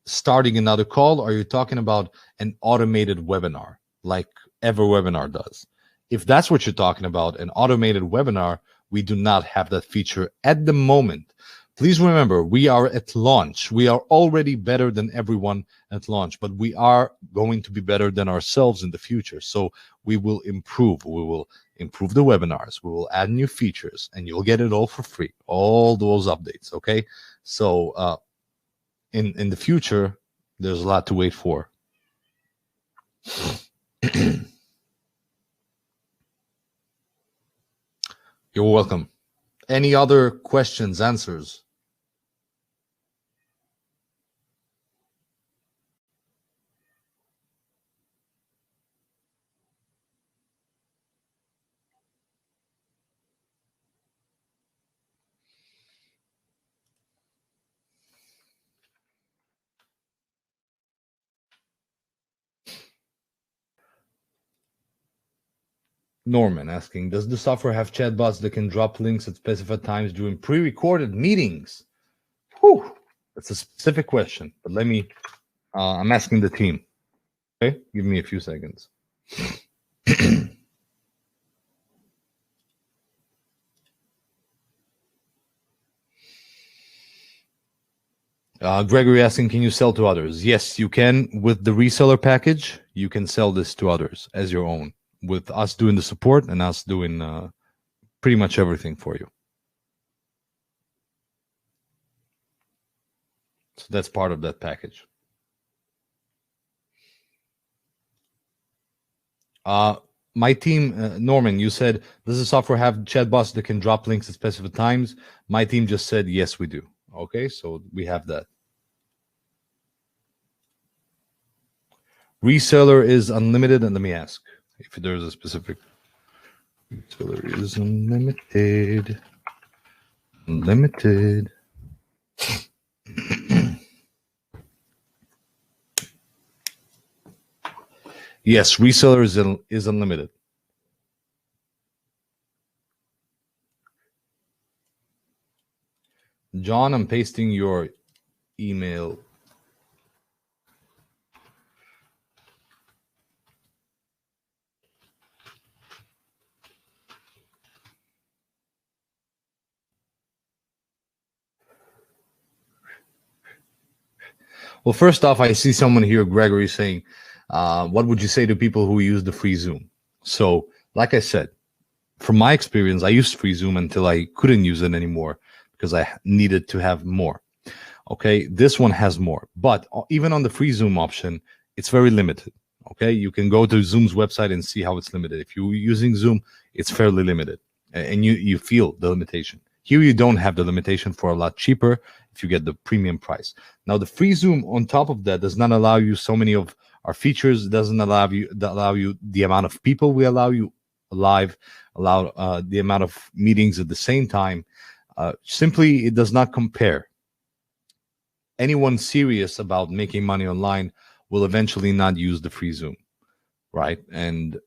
Starting another call, or are you talking about an automated webinar like EverWebinar does? If that's what you're talking about, an automated webinar, we do not have that feature at the moment. Please remember, we are at launch. We are already better than everyone at launch, but we are going to be better than ourselves in the future. So we will improve. We will improve the webinars. We will add new features, and you'll get it all for free, all those updates, okay? So in the future, there's a lot to wait for. You're welcome. Any other questions, answers? Norman asking, does the software have chatbots that can drop links at specified times during pre-recorded meetings? Whew, that's a specific question, but let me, I'm asking the team. Okay, give me a few seconds. Gregory asking, can you sell to others? Yes, you can. With the reseller package, you can sell this to others as your own, with us doing the support and us doing pretty much everything for you. So that's part of that package. My team, Norman, you said, does the software have chatbots that can drop links at specific times? My team just said, yes, we do. Okay, so we have that. Reseller is unlimited, and let me ask if there's a specific. Reseller is unlimited. Unlimited. Yes, reseller is unlimited. John, I'm pasting your email. Well, first off, I see someone here, Gregory, saying, what would you say to people who use the free Zoom? So, like I said, from my experience, I used free Zoom until I couldn't use it anymore because I needed to have more. Okay, this one has more, but even on the free Zoom option, it's very limited. Okay, you can go to Zoom's website and see how it's limited. If you're using Zoom, it's fairly limited, and you feel the limitation. Here you don't have the limitation for a lot cheaper if you get the premium price. Now the free Zoom on top of that does not allow you so many of our features. It doesn't allow you the amount of people we allow you live, the amount of meetings at the same time. Simply, it does not compare. Anyone serious about making money online will eventually not use the free Zoom, right? And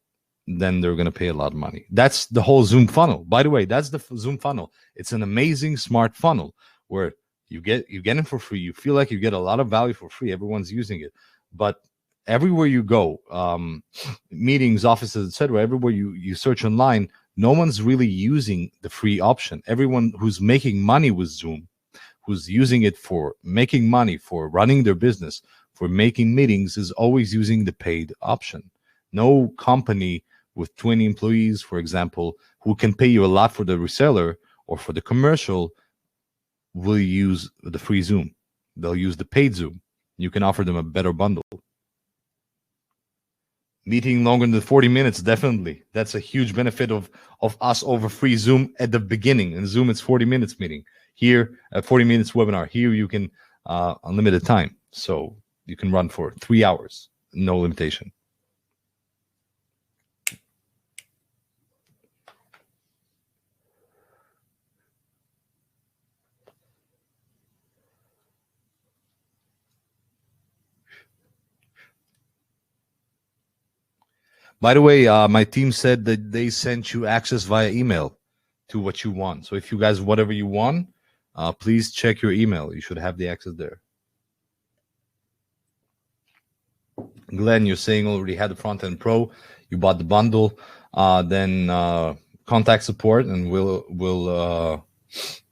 then they're going to pay a lot of money. That's the whole Zoom funnel. By the way, that's the Zoom funnel. It's an amazing, smart funnel where you get it for free. You feel like you get a lot of value for free. Everyone's using it. But everywhere you go, meetings, offices, etc., everywhere you search online, no one's really using the free option. Everyone who's making money with Zoom, who's using it for making money, for running their business, for making meetings, is always using the paid option. No company with 20 employees, for example, who can pay you a lot for the reseller or for the commercial, will use the free Zoom. They'll use the paid Zoom. You can offer them a better bundle. Meeting longer than 40 minutes, definitely. That's a huge benefit of us over free Zoom at the beginning. In Zoom, it's 40 minutes meeting. Here, a 40 minutes webinar. Here, you can unlimited time. So you can run for 3 hours, no limitation. By the way, my team said that they sent you access via email to what you want. So if you guys, whatever you want, please check your email. You should have the access there. Glenn, you're saying already had the Front End Pro. You bought the bundle. Then contact support, and we'll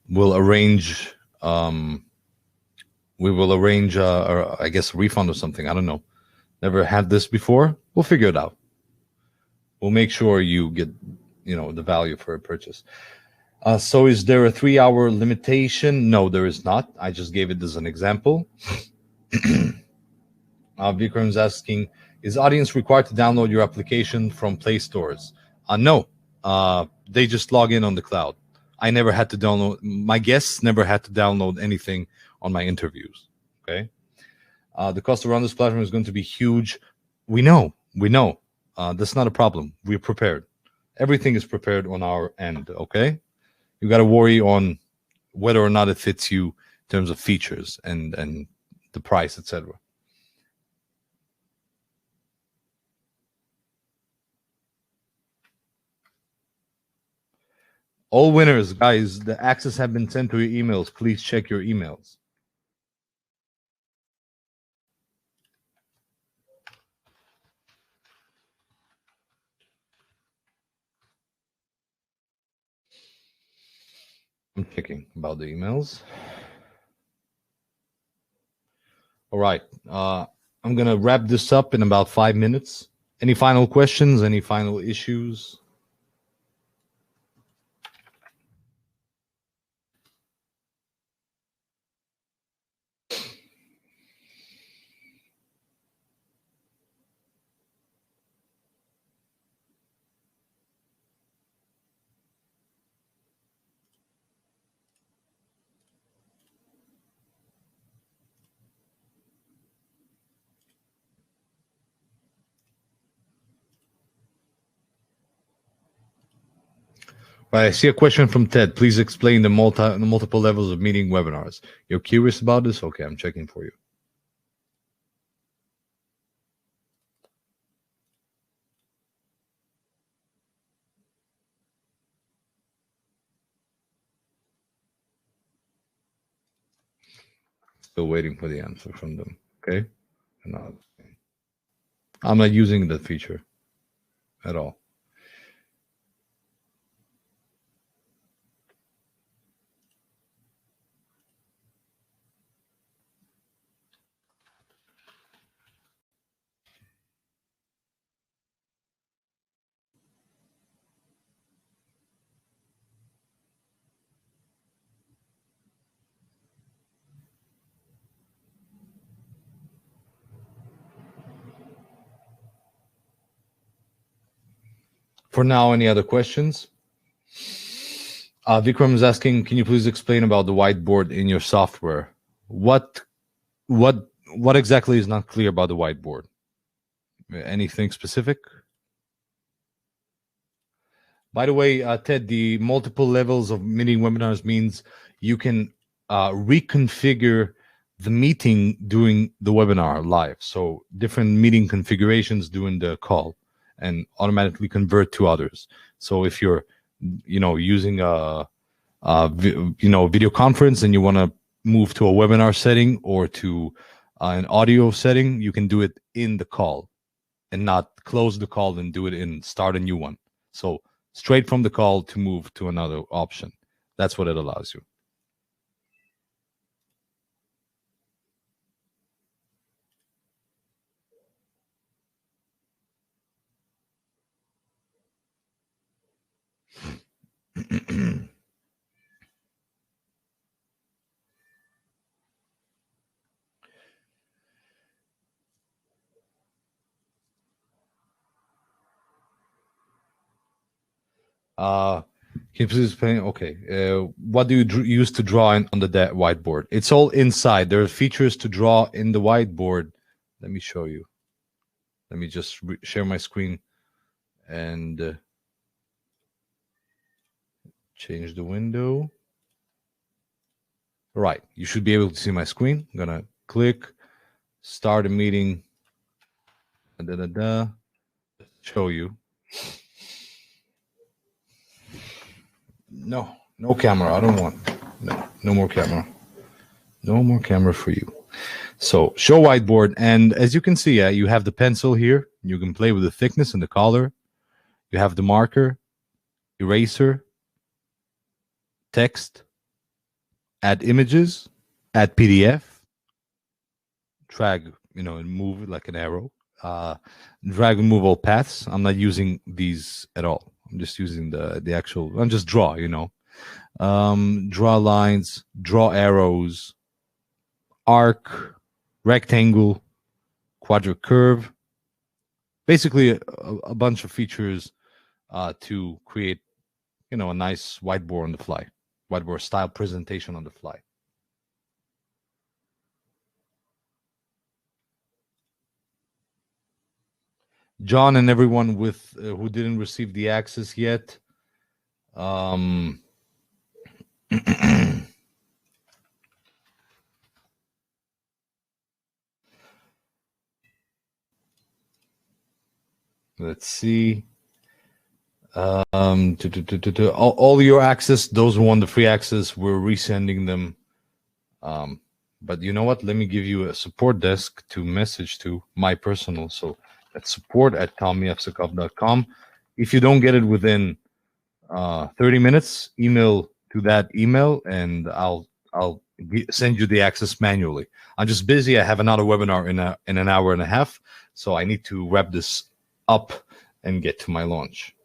arrange. We will arrange, I guess, a refund or something. I don't know. Never had this before. We'll figure it out. We'll make sure you get, the value for a purchase. So is there a 3-hour limitation? No, there is not. I just gave it as an example. Vikram's asking, is audience required to download your application from Play Stores? No, they just log in on the cloud. I never had to download, my guests never had to download anything on my interviews, okay? The cost to run this platform is going to be huge. We know. That's not a problem. We're prepared. Everything is prepared on our end, okay? You got to worry on whether or not it fits you in terms of features and the price, etc. All winners, guys, the access have been sent to your emails. Please check your emails. I'm checking about the emails. All right. I'm going to wrap this up in about 5 minutes. Any final questions? Any final issues? Right, I see a question from Ted. Please explain the multiple levels of meeting webinars. You're curious about this? Okay, I'm checking for you. Still waiting for the answer from them. Okay? No, I'm not using that feature at all. For now, any other questions? Vikram is asking, can you please explain about the whiteboard in your software? What exactly is not clear about the whiteboard? Anything specific? By the way, Ted, the multiple levels of meeting webinars means you can reconfigure the meeting during the webinar live. So different meeting configurations during the call and automatically convert to others. So if you're, using a video conference and you want to move to a webinar setting or to an audio setting, you can do it in the call and not close the call and do it and start a new one. So straight from the call to move to another option. That's what it allows you. Can you please explain? Okay. What do you use to draw on the whiteboard? It's all inside. There are features to draw in the whiteboard. Let me show you. Let me just share my screen and change the window. Right. You should be able to see my screen. I'm going to click, start a meeting, show you. No camera. I don't want. No more camera. No more camera for you. So show whiteboard. And as you can see, you have the pencil here. You can play with the thickness and the color. You have the marker, eraser, text, add images, add PDF, drag, and move it like an arrow. Drag and move all paths. I'm not using these at all. I'm just using the actual, I'm just draw, draw lines, draw arrows, arc, rectangle, quadrant curve. Basically a bunch of features to create, a nice whiteboard on the fly, whiteboard style presentation on the fly. John and everyone with who didn't receive the access yet. Let's see. All your access, those who want the free access, we're resending them. But you know what? Let me give you a support desk to message to, my personal. So that's support@tommyfsakov.com. If you don't get it within 30 minutes, email to that email, and I'll send you the access manually. I'm just busy. I have another webinar in an hour and a half, so I need to wrap this up and get to my launch.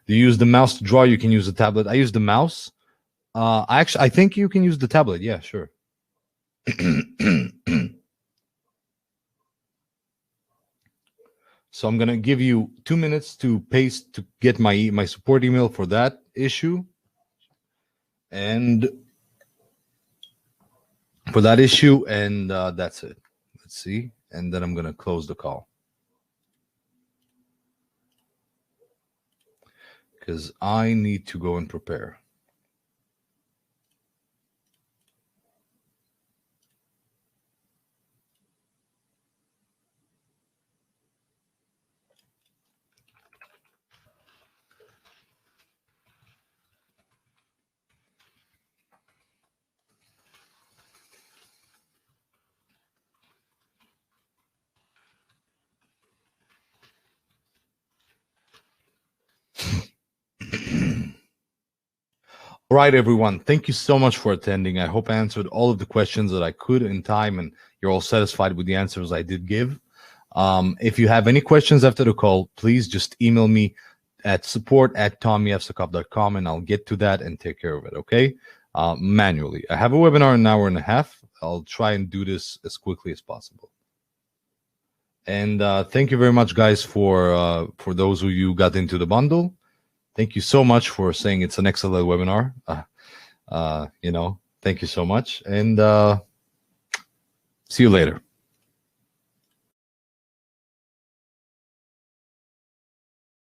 Do you use the mouse to draw? You can use the tablet. I use the mouse. I think you can use the tablet. Yeah, sure. So I'm gonna give you 2 minutes to paste to get my support email for that issue, and that's it. Let's see, and then I'm gonna close the call because I need to go and prepare. All right, everyone. Thank you so much for attending. I hope I answered all of the questions that I could in time, and you're all satisfied with the answers I did give. If you have any questions after the call, please just email me at support@tommyfsakov.com, and I'll get to that and take care of it, okay? Manually. I have a webinar in an hour and a half. I'll try and do this as quickly as possible. And thank you very much, guys, for those of you who got into the bundle. Thank you so much for saying it's an excellent webinar. Thank you so much, and see you later.